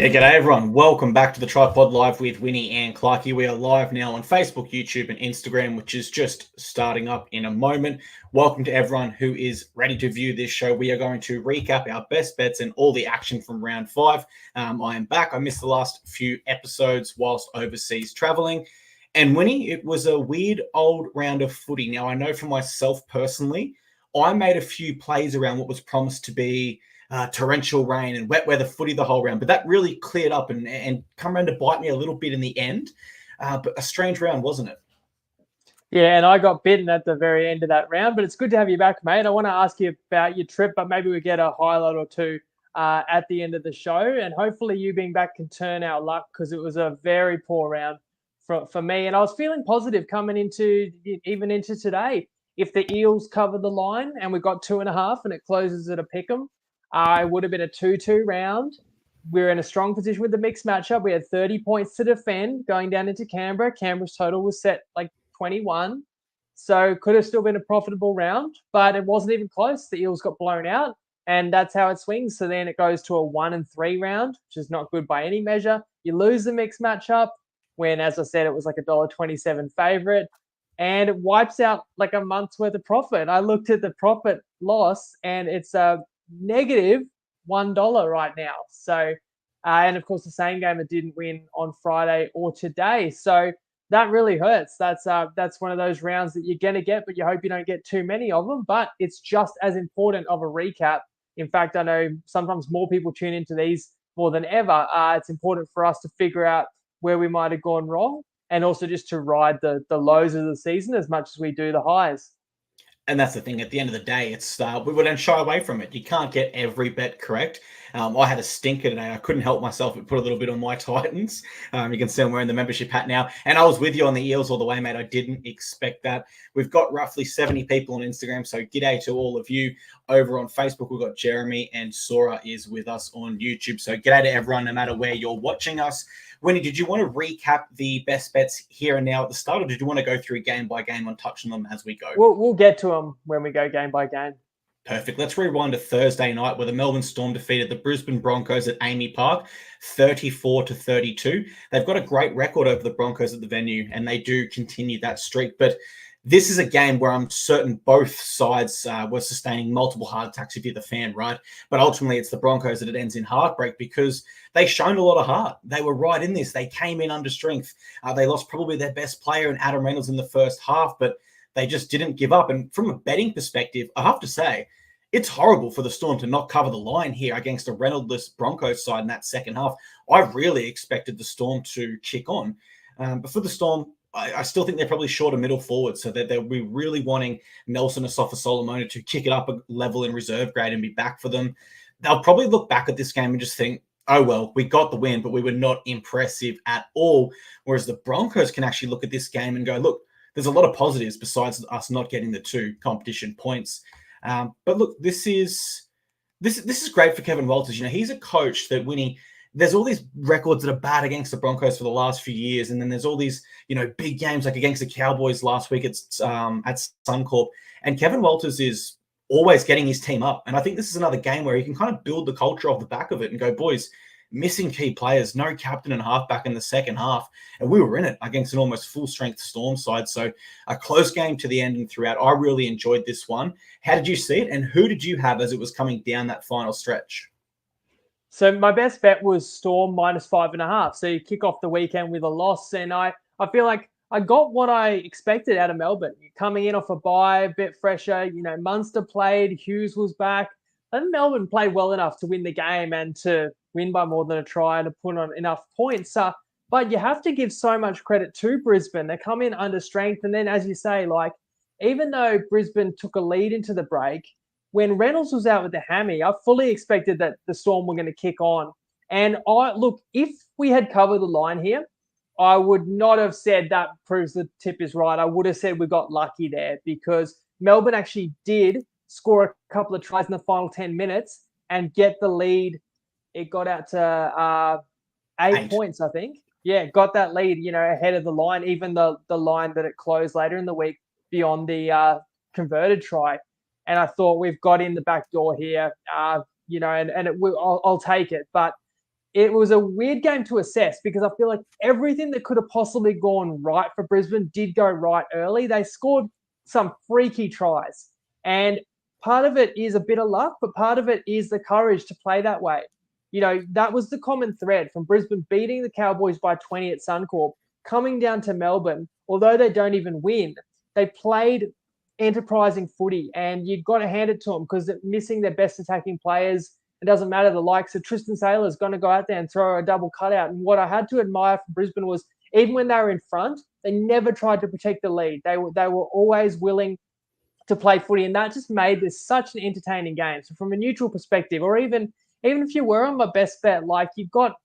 Yeah, g'day everyone. Welcome back to the TryPod Live with Winnie and Clarkey. We are live now on Facebook, YouTube, and Instagram, which is just starting up in a moment. Welcome to everyone who is ready to view this show. We are going to recap our best bets and all the action from round 5. I am back. I missed the last few episodes whilst overseas traveling. And Winnie, it was a weird old round of footy. Now, I know for myself personally, I made a few plays around what was promised to be torrential rain and wet weather footy the whole round, but that really cleared up and come around to bite me a little bit in the end. But a strange round, wasn't it? Yeah, and I got bitten at the very end of that round, but it's good to have you back, mate. I want to ask you about your trip, but maybe we get a highlight or two at the end of the show, and hopefully you being back can turn our luck because it was a very poor round for me, and I was feeling positive coming into today. If the Eels cover the line and we got 2.5 and it closes at a pick'em, it would have been a 2-2 round. We're in a strong position with the mixed matchup. We had 30 points to defend going down into Canberra. Canberra's total was set like 21. So could have still been a profitable round, but it wasn't even close. The Eels got blown out, and that's how it swings. So then it goes to a 1-3 round, which is not good by any measure. You lose the mixed matchup when, as I said, it was like $1.27 favorite, and it wipes out like a month's worth of profit. I looked at the profit loss, and it's a negative $1 right now. So, and of course, the same game it didn't win on Friday or today. So that really hurts. That's one of those rounds that you're gonna get, but you hope you don't get too many of them. But it's just as important of a recap. In fact, I know sometimes more people tune into these more than ever. It's important for us to figure out where we might have gone wrong, and also just to ride the lows of the season as much as we do the highs. And that's the thing. At the end of the day, it's we wouldn't shy away from it. You can't get every bet correct. I had a stinker today. I couldn't help myself but put a little bit on my Titans. You can see I'm wearing the membership hat now. And I was with you on the Eels all the way, mate. I didn't expect that. We've got roughly 70 people on Instagram, so g'day to all of you. Over on Facebook, we've got Jeremy, and Sora is with us on YouTube. So g'day to everyone, no matter where you're watching us. Winnie, did you want to recap the best bets here and now at the start, or did you want to go through game by game and touch on them as we go? We'll get to them when we go game by game. Perfect. Let's rewind to Thursday night where the Melbourne Storm defeated the Brisbane Broncos at Amy Park, 34-32. They've got a great record over the Broncos at the venue, and they do continue that streak. But this is a game where I'm certain both sides were sustaining multiple heart attacks if you're the fan, right? But ultimately, it's the Broncos that it ends in heartbreak because they shown a lot of heart. They were right in this. They came in under strength. They lost probably their best player in Adam Reynolds in the first half, but they just didn't give up. And from a betting perspective, I have to say, it's horrible for the Storm to not cover the line here against a Reynolds-less Broncos side in that second half. I really expected the Storm to kick on. But for the Storm, I still think they're probably short of middle forward, so that they'll be really wanting Nelson Asafa-Solomona to kick it up a level in reserve grade and be back for them. They'll probably look back at this game and just think, oh, well, we got the win, but we were not impressive at all. Whereas the Broncos can actually look at this game and go, look, there's a lot of positives besides us not getting the 2 competition points. But look, this is great for Kevin Walters. You know, he's a coach that there's all these records that are bad against the Broncos for the last few years, and then there's all these, you know, big games like against the Cowboys last week at Suncorp. And Kevin Walters is always getting his team up. And I think this is another game where he can kind of build the culture off the back of it and go, boys, missing key players, no captain and halfback in the second half. And we were in it against an almost full-strength Storm side. So a close game to the end and throughout. I really enjoyed this one. How did you see it? And who did you have as it was coming down that final stretch? So my best bet was Storm -5.5. So you kick off the weekend with a loss. And I feel like I got what I expected out of Melbourne. Coming in off a bye, a bit fresher. You know, Munster played, Tues was back. And Melbourne played well enough to win the game and to win by more than a try and to put on enough points. But you have to give so much credit to Brisbane. They come in under strength. And then, as you say, like, even though Brisbane took a lead into the break, when Reynolds was out with the hammy, I fully expected that the Storm were going to kick on. And look, if we had covered the line here, I would not have said that proves the tip is right. I would have said we got lucky there because Melbourne actually did score a couple of tries in the final 10 minutes and get the lead. It got out to 8 points, I think. Yeah, got that lead, you know, ahead of the line, even the line that it closed later in the week beyond the converted try. And I thought we've got in the back door here, you know, and I'll take it. But it was a weird game to assess because I feel like everything that could have possibly gone right for Brisbane did go right early. They scored some freaky tries. And part of it is a bit of luck, but part of it is the courage to play that way. That was the common thread from Brisbane beating the Cowboys by 20 at Suncorp, coming down to Melbourne. Although they don't even win, they played enterprising footy, and you've got to hand it to them because they're missing their best attacking players. It doesn't matter. The likes of Tristan Saylor is going to go out there and throw a double cutout. And what I had to admire from Brisbane was even when they were in front, they never tried to protect the lead. They were always willing to play footy, and that just made this such an entertaining game. So from a neutral perspective, or even if you were on my best bet, like, you've got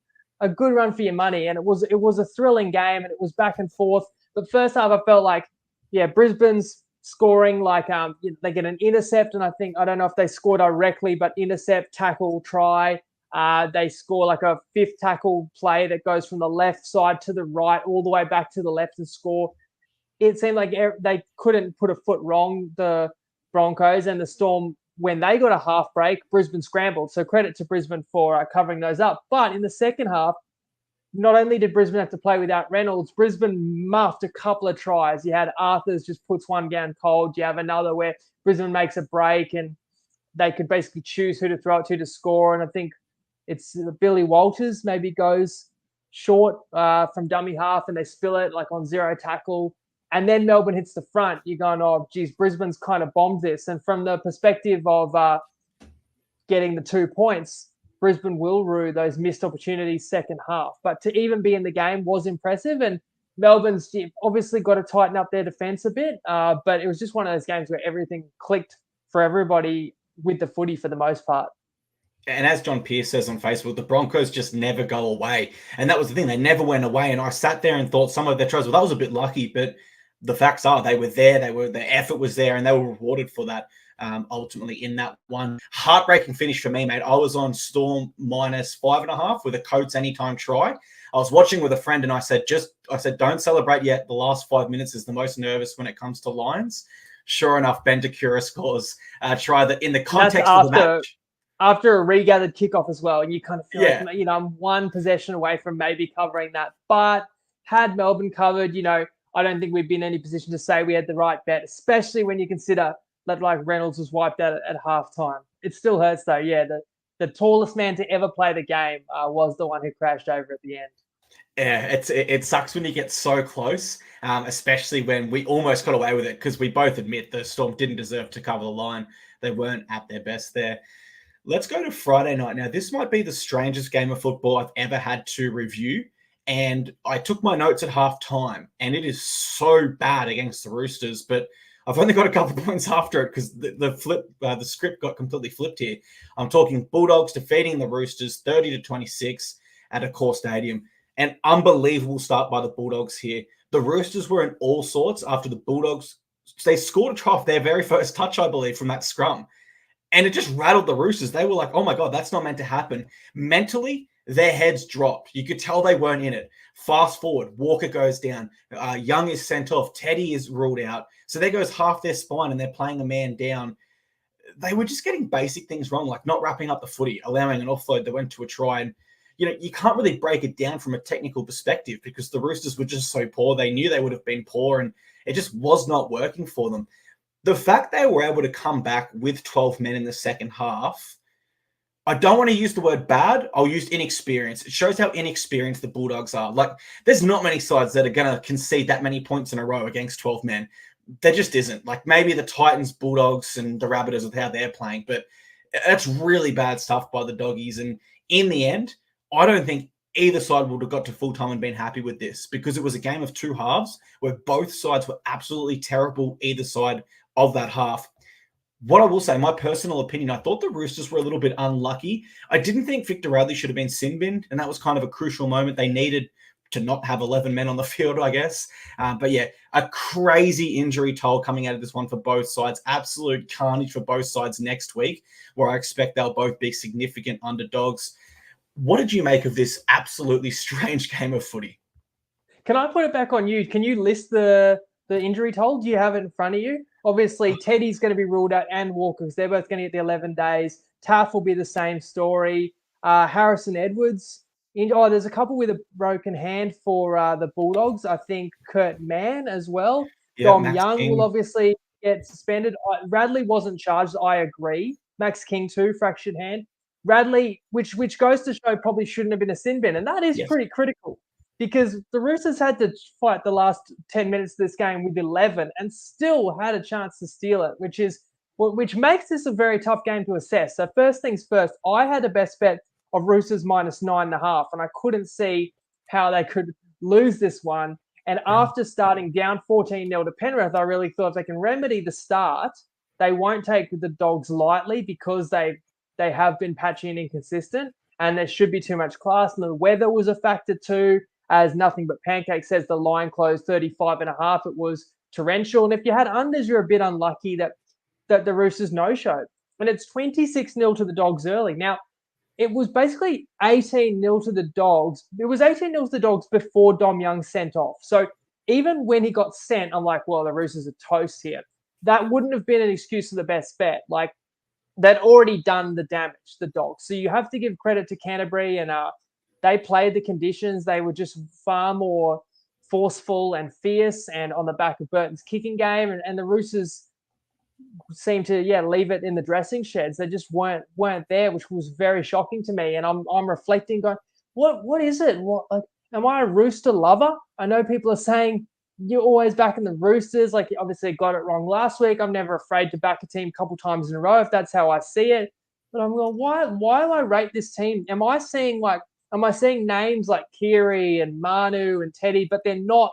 a good run for your money, and it was a thrilling game, and it was back and forth. But first half, I felt like, yeah, Brisbane's scoring, like, they get an intercept, and I don't know if they score directly, but intercept, tackle, try. They score like a fifth tackle play that goes from the left side to the right, all the way back to the left and score. It seemed like they couldn't put a foot wrong, the Broncos, and the Storm. When they got a half break, Brisbane scrambled. So credit to Brisbane for covering those up. But in the second half, not only did Brisbane have to play without Reynolds, Brisbane muffed a couple of tries. You had Arthurs just puts one down cold. You have another where Brisbane makes a break and they could basically choose who to throw it to score. And I think it's Billy Walters maybe goes short from dummy half and they spill it like on zero tackle. And then Melbourne hits the front. You're going, oh, geez, Brisbane's kind of bombed this. And from the perspective of getting the 2 points, Brisbane will rue those missed opportunities second half. But to even be in the game was impressive. And Melbourne's obviously got to tighten up their defence a bit. But it was just one of those games where everything clicked for everybody with the footy for the most part. And as John Pierce says on Facebook, the Broncos just never go away. And that was the thing. They never went away. And I sat there and thought some of their tries, well, that was a bit lucky. But the facts are they were there. Their effort was there, and they were rewarded for that. Ultimately in that one. Heartbreaking finish for me, mate. I was on Storm -5.5 with a Coates anytime try. I was watching with a friend and I said, don't celebrate yet. The last 5 minutes is the most nervous when it comes to lines. Sure enough, Ben Dakura scores a try that in the context of the match. After a regathered kickoff as well. And you kind of feel like, I'm one possession away from maybe covering that. But had Melbourne covered, I don't think we'd be in any position to say we had the right bet, especially when you consider that like Reynolds was wiped out at halftime. It still hurts though. Yeah, the tallest man to ever play the game was the one who crashed over at the end. Yeah, it sucks when you get so close, especially when we almost got away with it because we both admit the Storm didn't deserve to cover the line. They weren't at their best there. Let's go to Friday night. Now, this might be the strangest game of football I've ever had to review. And I took my notes at halftime, and it is so bad against the Roosters, but I've only got a couple of points after it because the script got completely flipped here. I'm talking Bulldogs defeating the Roosters 30-26 at Accor Stadium. An unbelievable start by the Bulldogs here. The Roosters were in all sorts after the Bulldogs. They scored a try off their very first touch, I believe, from that scrum. And it just rattled the Roosters. They were like, oh my God, that's not meant to happen. Mentally, their heads dropped. You could tell they weren't in it. Fast forward, Walker goes down. Young is sent off. Teddy is ruled out. So there goes half their spine and they're playing a man down. They were just getting basic things wrong, like not wrapping up the footy, allowing an offload that went to a try. And, you can't really break it down from a technical perspective because the Roosters were just so poor. They knew they would have been poor and it just was not working for them. The fact they were able to come back with 12 men in the second half, I don't want to use the word bad. I'll use inexperience. It shows how inexperienced the Bulldogs are. Like, there's not many sides that are going to concede that many points in a row against 12 men. There just isn't. Like, maybe the Titans, Bulldogs, and the Rabbitohs with how they're playing, but that's really bad stuff by the Doggies. And in the end, I don't think either side would have got to full time and been happy with this because it was a game of two halves where both sides were absolutely terrible either side of that half. What I will say, my personal opinion, I thought the Roosters were a little bit unlucky. I didn't think Victor Radley should have been sin-binned, and that was kind of a crucial moment. They needed to not have 11 men on the field, I guess. But yeah, a crazy injury toll coming out of this one for both sides. Absolute carnage for both sides next week, where I expect they'll both be significant underdogs. What did you make of this absolutely strange game of footy? Can I put it back on you? Can you list the injury toll? Do you have it in front of you? Obviously, Teddy's going to be ruled out and Walker because they're both going to get the 11 days. Taff will be the same story. Harrison Edwards, there's a couple with a broken hand for the Bulldogs. I think Kurt Mann as well. Yeah, Dom Max Young King. will obviously get suspended. Radley wasn't charged. I agree. Max King too, fractured hand. Radley, which goes to show probably shouldn't have been a sin bin, and that is pretty critical because the Roosters had to fight the last 10 minutes of this game with 11 and still had a chance to steal it, which makes this a very tough game to assess. So first things first, I had a best bet of Roosters minus 9.5, and I couldn't see how they could lose this one. And after starting down 14-0 to Penrith, I really thought if they can remedy the start, they won't take the Dogs lightly because they have been patchy and inconsistent, and there should be too much class. And the weather was a factor too, as Nothing But Pancake says the line closed 35.5. It was torrential. And if you had unders, you're a bit unlucky that the Roosters no-showed. And it's 26-0 to the Dogs early. Now, it was basically 18-0 to the Dogs. It was 18-0 to the Dogs before Dom Young sent off. So even when he got sent, I'm like, well, the Roosters are toast here. That wouldn't have been an excuse for the best bet. Like, they'd already done the damage, the Dogs. So you have to give credit to Canterbury, and they played the conditions. They were just far more forceful and fierce and on the back of Burton's kicking game. And the Roosters seemed to leave it in the dressing sheds. They just weren't there, which was very shocking to me. And I'm reflecting, going, what is it? What, like, am I a Rooster lover? I know people are saying you're always backing the Roosters. Like, you obviously got it wrong last week. I'm never afraid to back a team a couple times in a row if that's how I see it. But I'm going, why do I rate this team? Am I seeing names like Kiri and Manu and Teddy, but they're not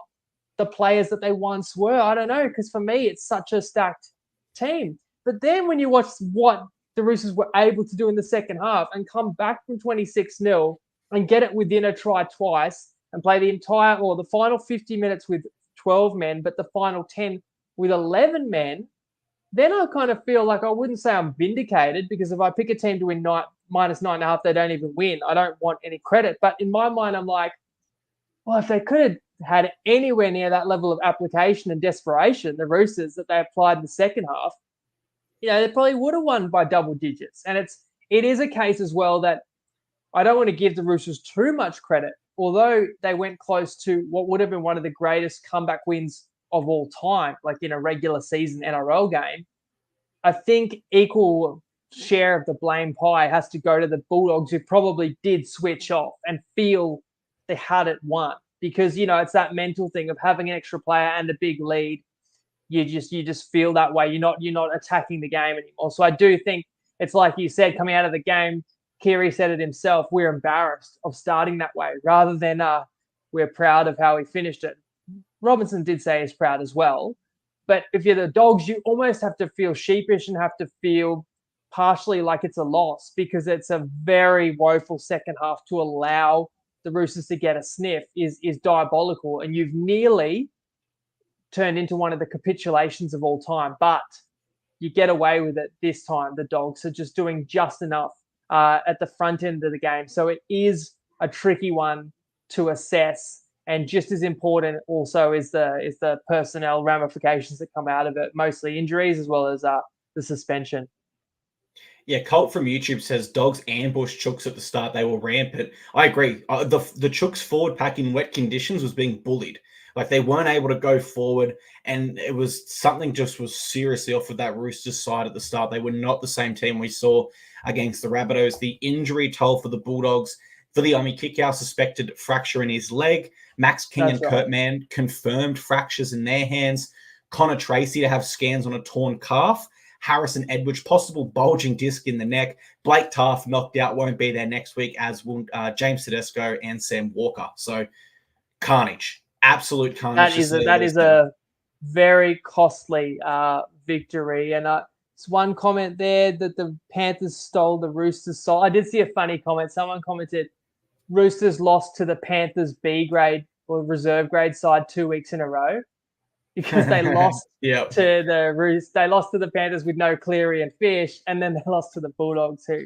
the players that they once were? I don't know, because for me, it's such a stacked team. But then when you watch what the Roosters were able to do in the second half and come back from 26-0 and get it within a try twice and play the final 50 minutes with 12 men, but the final 10 with 11 men, then I kind of feel like I wouldn't say I'm vindicated, because if I pick a team to win minus 9.5, they don't even win. I don't want any credit. But in my mind, I'm like, well, if they could have had anywhere near that level of application and desperation, the Roosters, that they applied in the second half, they probably would have won by double digits. And it is a case as well that I don't want to give the Roosters too much credit, although they went close to what would have been one of the greatest comeback wins of all time, like in a regular season NRL game. I think equal share of the blame pie has to go to the Bulldogs, who probably did switch off and feel they had it won, because it's that mental thing of having an extra player and a big lead. You just feel that way. You're not attacking the game anymore. So I do think it's like you said, coming out of the game, Kiri said it himself, we're embarrassed of starting that way, rather than we're proud of how we finished it. Robinson did say he's proud as well. But if you're the Dogs, you almost have to feel sheepish and have to feel partially like it's a loss, because it's a very woeful second half. To allow the Roosters to get a sniff is diabolical. And you've nearly turned into one of the capitulations of all time. But you get away with it this time. The Dogs are just doing just enough at the front end of the game. So it is a tricky one to assess. And just as important also is the personnel ramifications that come out of it, mostly injuries as well as the suspension. Yeah, Colt from YouTube says Dogs ambushed Chooks at the start. They were rampant. I agree. The Chooks forward pack in wet conditions was being bullied. Like, they weren't able to go forward, and it was something just was seriously off of that Roosters side at the start. They were not the same team we saw against the Rabbitohs. The injury toll for the Bulldogs, for the Omi Kikau, suspected fracture in his leg. Max King and Kurt Mann confirmed fractures in their hands. Connor Tracy to have scans on a torn calf. Harrison Edwards, possible bulging disc in the neck. Blake Taft knocked out, won't be there next week, as will James Tedesco and Sam Walker. So carnage, absolute carnage. That is a very costly victory. And it's one comment there that the Panthers stole the Roosters' soul. I did see a funny comment. Someone commented, Roosters lost to the Panthers B grade or reserve grade side 2 weeks in a row, because they lost to the Roosters. They lost to the Panthers with no Cleary and Fish, and then they lost to the Bulldogs, who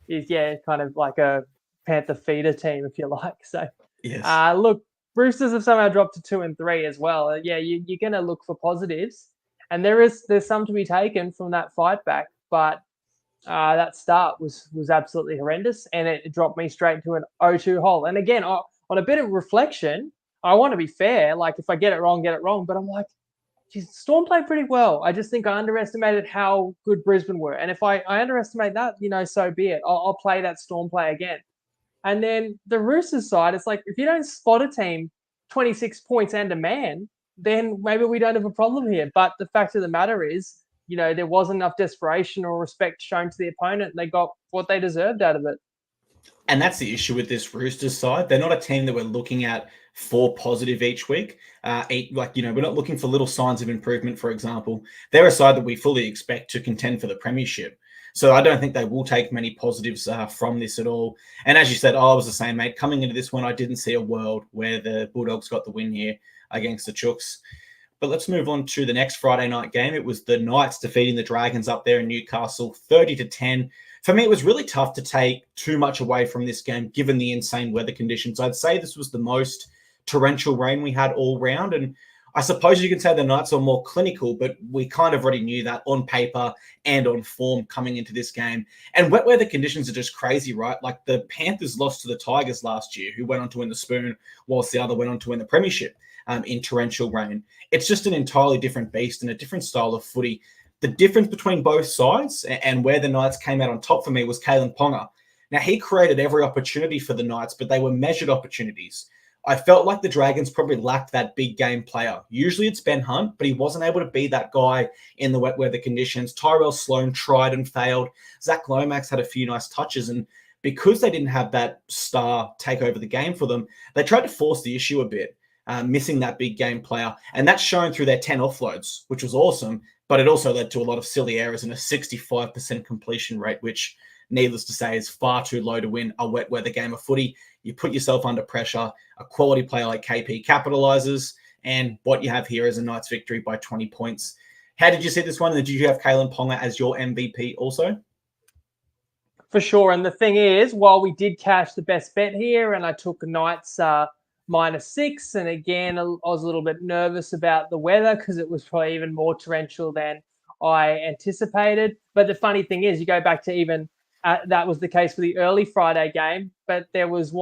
is kind of like a Panther feeder team, if you like. So yes. Look, Roosters have somehow dropped to 2 and 3 as well. You're going to look for positives, and there's some to be taken from that fight back. But that start was absolutely horrendous, and it dropped me straight into an 0-2 hole. And again, on a bit of reflection, I want to be fair. Like, if I get it wrong, get it wrong. But I'm like, geez, Storm played pretty well. I just think I underestimated how good Brisbane were. And if I underestimate that, so be it. I'll play that Storm play again. And then the Roosters side, it's like, if you don't spot a team 26 points and a man, then maybe we don't have a problem here. But the fact of the matter is, there wasn't enough desperation or respect shown to the opponent. And they got what they deserved out of it. And that's the issue with this Roosters side. They're not a team that we're looking at for positive each week. We're not looking for little signs of improvement, for example. They're a side that we fully expect to contend for the premiership. So I don't think they will take many positives from this at all. And as you said, I was the same, mate. Coming into this one, I didn't see a world where the Bulldogs got the win here against the Chooks. But let's move on to the next Friday night game. It was the Knights defeating the Dragons up there in Newcastle, 30-10. For me, it was really tough to take too much away from this game, given the insane weather conditions. I'd say this was the most torrential rain we had all round. And I suppose you can say the Knights are more clinical, but we kind of already knew that on paper and on form coming into this game. And wet weather conditions are just crazy, right? Like the Panthers lost to the Tigers last year, who went on to win the Spoon, whilst the other went on to win the Premiership in torrential rain. It's just an entirely different beast and a different style of footy. The difference between both sides and where the Knights came out on top for me was Kalen Ponga. Now, he created every opportunity for the Knights, but they were measured opportunities. I felt like the Dragons probably lacked that big game player. Usually it's Ben Hunt, but he wasn't able to be that guy in the wet weather conditions. Tyrell Sloan tried and failed. Zach Lomax had a few nice touches, and because they didn't have that star take over the game for them, they tried to force the issue a bit, missing that big game player. And that's shown through their 10 offloads, which was awesome, but it also led to a lot of silly errors and a 65% completion rate, which, needless to say, is far too low to win a wet weather game of footy. You put yourself under pressure. A quality player like KP capitalizes, and what you have here is a Knights victory by 20 points. How did you see this one? And did you have Kalen Ponga as your MVP also? For sure. And the thing is, while we did cash the best bet here, and I took Knights -6, and again, I was a little bit nervous about the weather because it was probably even more torrential than I anticipated. But the funny thing is, you go back to even that was the case for the early Friday game, but there was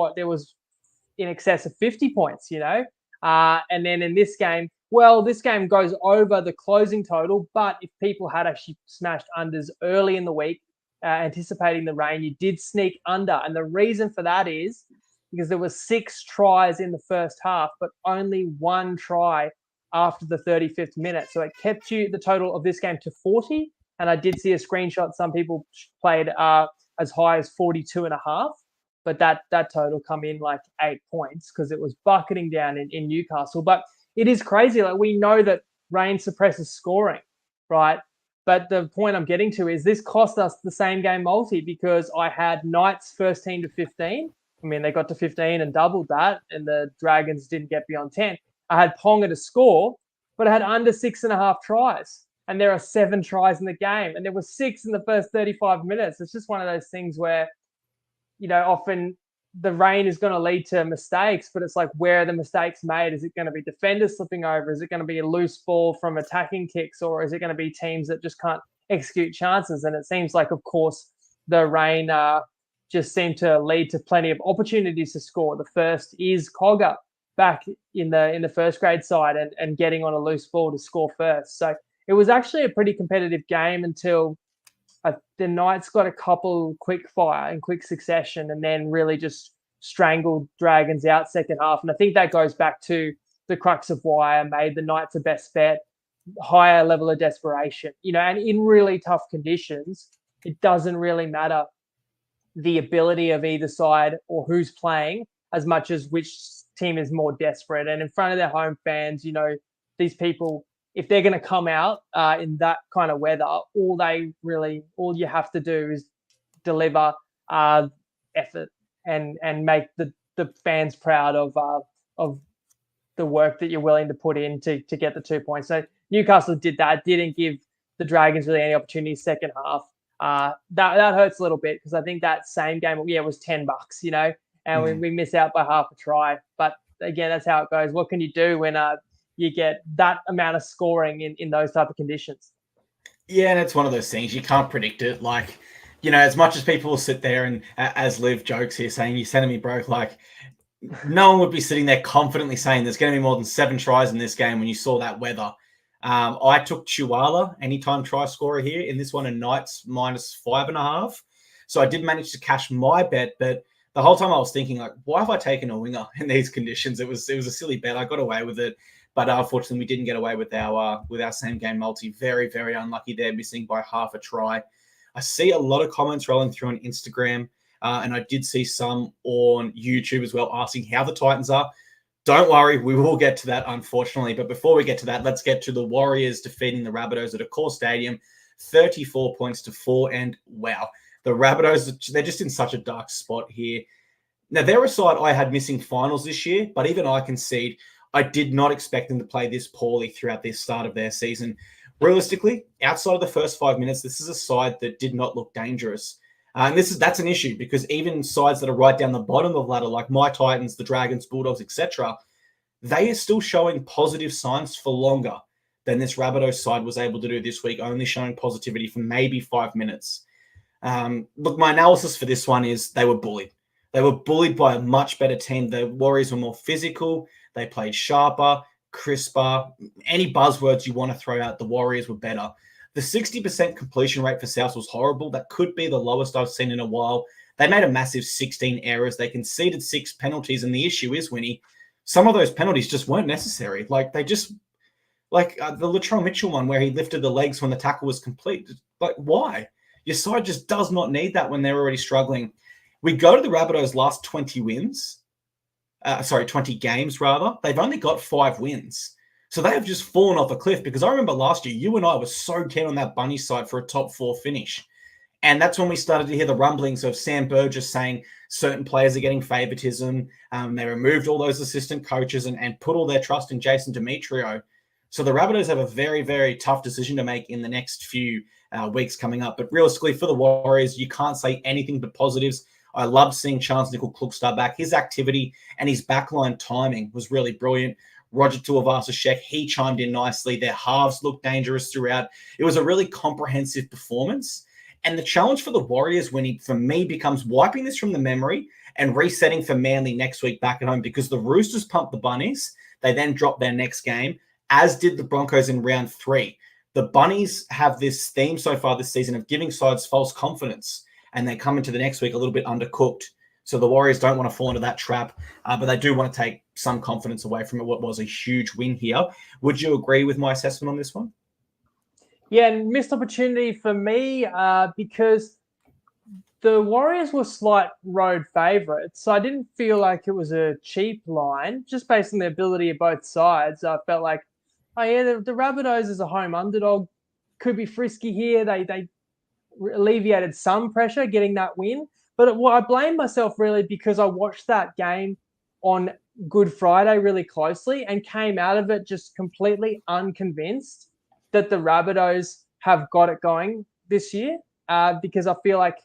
in excess of 50 points, and then in this game, this game goes over the closing total, but if people had actually smashed unders early in the week, anticipating the rain, you did sneak under. And the reason for that is because there were 6 tries in the first half, but only 1 try after the 35th minute. So it kept the total of this game to 40. And I did see a screenshot. Some people played as high as 42.5, but that total come in like 8 points because it was bucketing down in Newcastle. But it is crazy. Like, we know that rain suppresses scoring, right? But the point I'm getting to is this cost us the same game multi because I had Knights first team to 15. I mean, they got to 15 and doubled that, and the Dragons didn't get beyond 10. I had Ponga to score, but I had under 6.5 tries. And there are 7 tries in the game, and there were 6 in the first 35 minutes. It's just one of those things where, often the rain is going to lead to mistakes, but it's like, where are the mistakes made? Is it going to be defenders slipping over? Is it going to be a loose ball from attacking kicks, or is it going to be teams that just can't execute chances? And it seems like, of course, the rain just seemed to lead to plenty of opportunities to score. The first is Cogger back in the first grade side and getting on a loose ball to score first. So it was actually a pretty competitive game until the Knights got a couple quick fire in quick succession and then really just strangled Dragons out second half. And I think that goes back to the crux of why I made the Knights a best bet, higher level of desperation. And in really tough conditions, it doesn't really matter the ability of either side or who's playing as much as which team is more desperate. And in front of their home fans, these people, if they're going to come out in that kind of weather, all you have to do is deliver effort and make the fans proud of the work that you're willing to put in to get the 2 points. So Newcastle did that, didn't give the Dragons really any opportunities second half. That hurts a little bit because I think that same game, it was $10, and we miss out by half a try. But again, that's how it goes. What can you do when you get that amount of scoring in those type of conditions? Yeah, and it's one of those things you can't predict it. Like, As much as people will sit there and, as Liv jokes here, saying, "You're sending me broke," like, no one would be sitting there confidently saying there's going to be more than 7 tries in this game when you saw that weather. I took Chihuahua, anytime try scorer here in this one, and Knights -5.5. So I did manage to cash my bet, but the whole time I was thinking, like, why have I taken a winger in these conditions? It was a silly bet. I got away with it, but unfortunately, we didn't get away with our same game multi. Very, very unlucky there, missing by half a try. I see a lot of comments rolling through on Instagram, and I did see some on YouTube as well asking how the Titans are. Don't worry, we will get to that, unfortunately. But before we get to that, let's get to the Warriors defeating the Rabbitohs at Accor Stadium, 34 points to 4. And wow, the Rabbitohs, they're just in such a dark spot here. Now, they're a side I had missing finals this year, but even I concede I did not expect them to play this poorly throughout the start of their season. Realistically, outside of the first 5 minutes, this is a side that did not look dangerous. And that's an issue because even sides that are right down the bottom of the ladder, like my Titans, the Dragons, Bulldogs, etc., they are still showing positive signs for longer than this Rabbitohs side was able to do this week, only showing positivity for maybe 5 minutes. Look, my analysis for this one is they were bullied. They were bullied by a much better team. The Warriors were more physical. They played sharper, crisper. Any buzzwords you want to throw out, the Warriors were better. The 60% completion rate for South was horrible. That could be the lowest I've seen in a while. They made a massive 16 errors. They conceded 6 penalties. And the issue is, Winnie, some of those penalties just weren't necessary. Like the Latrell Mitchell one where he lifted the legs when the tackle was complete. Like, why? Your side just does not need that when they're already struggling. We go to the Rabbitohs' last 20 games rather. They've only got 5 wins. So they have just fallen off a cliff because I remember last year, you and I were so keen on that Bunny side for a top 4 finish. And that's when we started to hear the rumblings of Sam Burgess saying certain players are getting favoritism. They removed all those assistant coaches and put all their trust in Jason Demetrio. So the Rabbitohs have a very, very tough decision to make in the next few weeks coming up. But realistically, for the Warriors, you can't say anything but positives. I loved seeing Chance Nickel-Klugstad back. His activity and his backline timing was really brilliant. Roger Tuivasa-Sheck, he chimed in nicely. Their halves looked dangerous throughout. It was a really comprehensive performance. And the challenge for the Warriors, for me, becomes wiping this from the memory and resetting for Manly next week back at home because the Roosters pumped the Bunnies. They then dropped their next game, as did the Broncos in round 3. The Bunnies have this theme so far this season of giving sides false confidence, and they come into the next week a little bit undercooked. So the Warriors don't want to fall into that trap, but they do want to take some confidence away from it, what was a huge win here. Would you agree with my assessment on this one? Yeah, and missed opportunity for me because the Warriors were slight road favourites. So I didn't feel like it was a cheap line, just based on the ability of both sides. I felt like, the Rabbitohs as a home underdog could be frisky here. They alleviated some pressure getting that win. But I blame myself really because I watched that game on Good Friday really closely and came out of it just completely unconvinced that the Rabbitohs have got it going this year because I feel like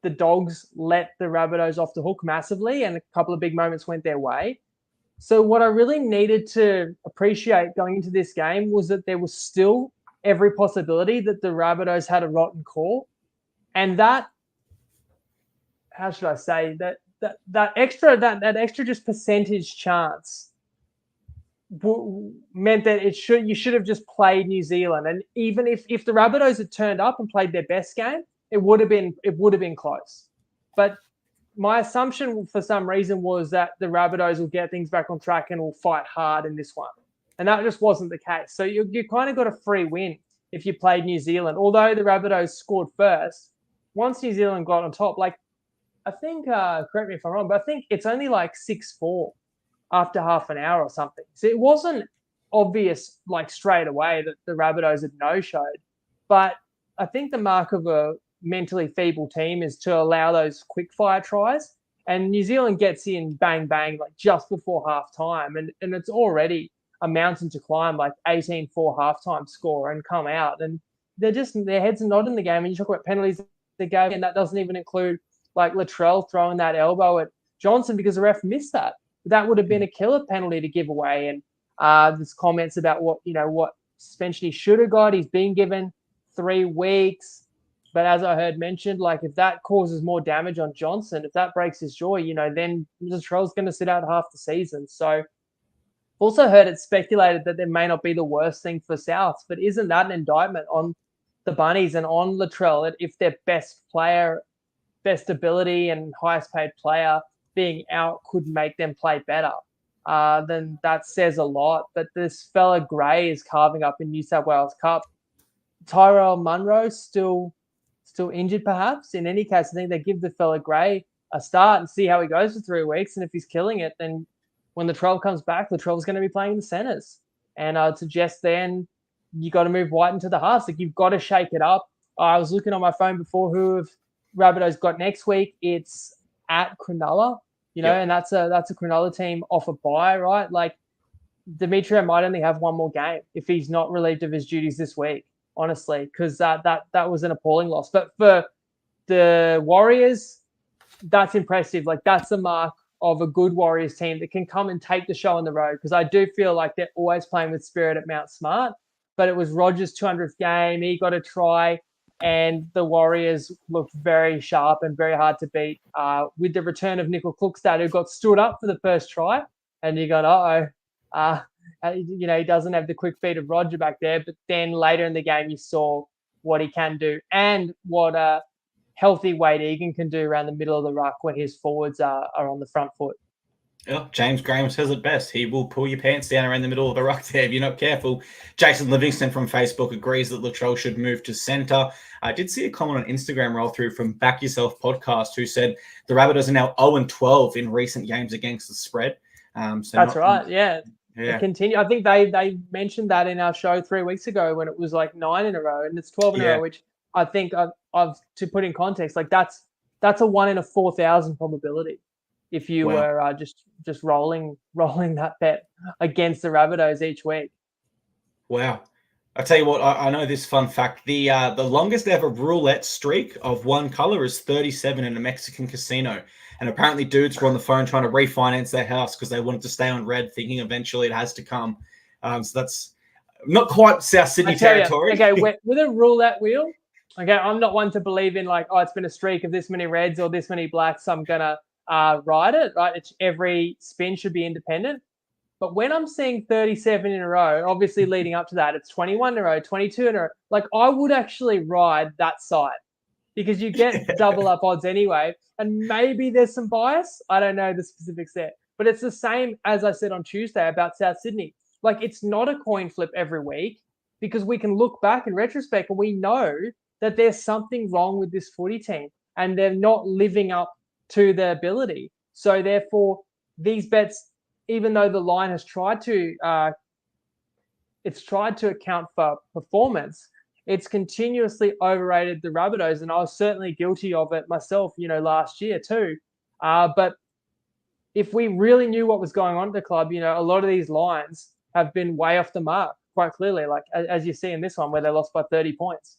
the Dogs let the Rabbitohs off the hook massively and a couple of big moments went their way. So what I really needed to appreciate going into this game was that there was still every possibility that the Rabbitohs had a rotten call. And that, how should I say, that extra just percentage chance meant that you should have just played New Zealand. And even if the Rabbitohs had turned up and played their best game, it would have been close. But my assumption for some reason was that the Rabbitohs will get things back on track and will fight hard in this one. And that just wasn't the case. So you kind of got a free win if you played New Zealand. Although the Rabbitohs scored first, once New Zealand got on top, I think, correct me if I'm wrong, but I think it's only 6-4 after half an hour or something. So it wasn't obvious straight away that the Rabbitohs had no-showed. But I think the mark of a mentally feeble team is to allow those quick-fire tries. And New Zealand gets in bang, bang, just before half-time. And it's already a mountain to climb, 18-4 half-time score and come out. And their heads are not in the game. And you talk about penalties they gave, and that doesn't even include Latrell throwing that elbow at Johnson because the ref missed that. That would have been a killer penalty to give away. And there's comments about what suspension he should have got. He's been given 3 weeks. But as I heard mentioned, like if that causes more damage on Johnson, if that breaks his jaw, then Latrell's going to sit out half the season. So also heard it speculated that there may not be the worst thing for Souths, but isn't that an indictment on the Bunnies and on Latrell if their best player, best ability and highest paid player being out could make them play better? Then that says a lot. But this fella Gray is carving up in New South Wales Cup. Tyrell Munro still injured perhaps. In any case, I think they give the fella Gray a start and see how he goes for 3 weeks. And if he's killing it, then when Latrell comes back, Latrell's going to be playing the centres. And I'd suggest then you got to move White into the halves. Like you've got to shake it up. I was looking on my phone before who have Rabbitohs got next week. It's at Cronulla, and that's a Cronulla team off a bye, right? Like Demetrio might only have one more game if he's not relieved of his duties this week, honestly, because that was an appalling loss. But for the Warriors, that's impressive. Like that's a mark of a good Warriors team that can come and take the show on the road, because I do feel like they're always playing with spirit at Mount Smart. But it was Rogers' 200th game. He got a try, and the Warriors looked very sharp and very hard to beat with the return of Nickel Klukstad, who got stood up for the first try. And you got, he doesn't have the quick feet of Roger back there. But then later in the game, you saw what he can do and what healthy Wade Egan can do around the middle of the ruck when his forwards are on the front foot. Yeah, James Graham says it best. He will pull your pants down around the middle of the ruck there if you're not careful. Jason Livingston from Facebook agrees that Latrell should move to centre. I did see a comment on Instagram roll through from Back Yourself Podcast who said the Rabbitohs are now 0-12 in recent games against the spread. That's right, yeah. Continue. I think they mentioned that in our show 3 weeks ago when it was like 9 in a row, and it's 12 in a row, which I think I've to put in context, like that's a 1 in a 4,000 probability if you were just rolling that bet against the Rabbitohs each week. Wow. I tell you what, I know this fun fact. The longest ever roulette streak of one color is 37 in a Mexican casino. And apparently dudes were on the phone trying to refinance their house because they wanted to stay on red, thinking eventually it has to come. So that's not quite South Sydney territory. Okay, with a roulette wheel, okay, I'm not one to believe in like, it's been a streak of this many reds or this many blacks, so I'm going to ride it, right? Every spin should be independent. But when I'm seeing 37 in a row, obviously leading up to that, it's 21 in a row, 22 in a row. Like I would actually ride that side because you get double up odds anyway. And maybe there's some bias. I don't know the specifics there. But it's the same as I said on Tuesday about South Sydney. Like it's not a coin flip every week because we can look back in retrospect and we know that there's something wrong with this footy team and they're not living up to their ability. So therefore, these bets, even though the line has tried to account for performance, it's continuously overrated the Rabbitohs, and I was certainly guilty of it myself, last year too. But if we really knew what was going on at the club, a lot of these lines have been way off the mark, quite clearly, like as you see in this one where they lost by 30 points.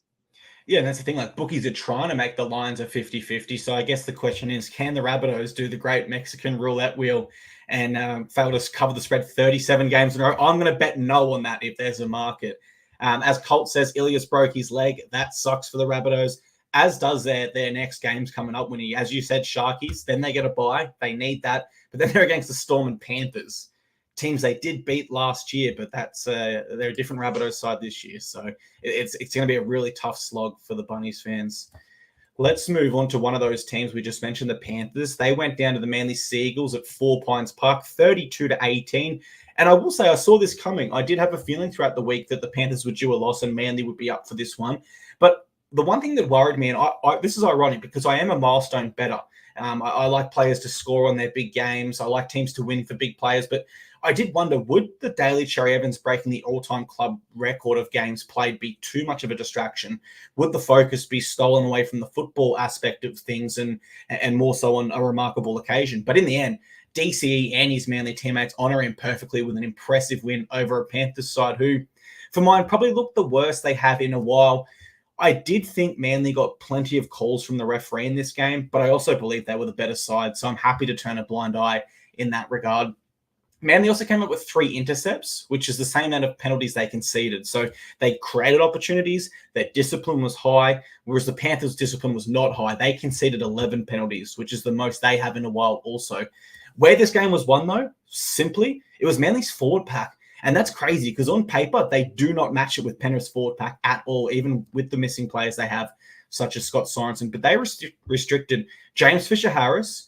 Yeah, and that's the thing, like bookies are trying to make the lines a 50-50. So I guess the question is, can the Rabbitohs do the great Mexican roulette wheel and fail to cover the spread 37 games in a row? I'm going to bet no on that if there's a market. As Colt says, Ilias broke his leg. That sucks for the Rabbitohs, as does their next games coming up. When as you said, Sharkies, then they get a bye. They need that. But then they're against the Storm and Panthers, teams they did beat last year, but that's they're a different Rabbitohs side this year. So it's going to be a really tough slog for the Bunnies fans. Let's move on to one of those teams we just mentioned, the Panthers. They went down to the Manly Seagulls at 4 Pines Park, 32-18. And I will say I saw this coming. I did have a feeling throughout the week that the Panthers would due a loss and Manly would be up for this one. But the one thing that worried me, and this is ironic because I am a milestone bettor. I like players to score on their big games. I like teams to win for big players. But I did wonder, would the Daly Cherry Evans breaking the all-time club record of games played be too much of a distraction? Would the focus be stolen away from the football aspect of things and more so on a remarkable occasion? But in the end, DCE and his Manly teammates honour him perfectly with an impressive win over a Panthers side who, for mine, probably looked the worst they have in a while. I did think Manly got plenty of calls from the referee in this game, but I also believe they were the better side, so I'm happy to turn a blind eye in that regard. Manly also came up with 3 intercepts, which is the same amount of penalties they conceded. So they created opportunities. Their discipline was high, whereas the Panthers' discipline was not high. They conceded 11 penalties, which is the most they have in a while also. Where this game was won, though, simply, it was Manly's forward pack. And that's crazy because on paper, they do not match it with Penrith's forward pack at all, even with the missing players they have, such as Scott Sorensen. But they restricted James Fisher-Harris,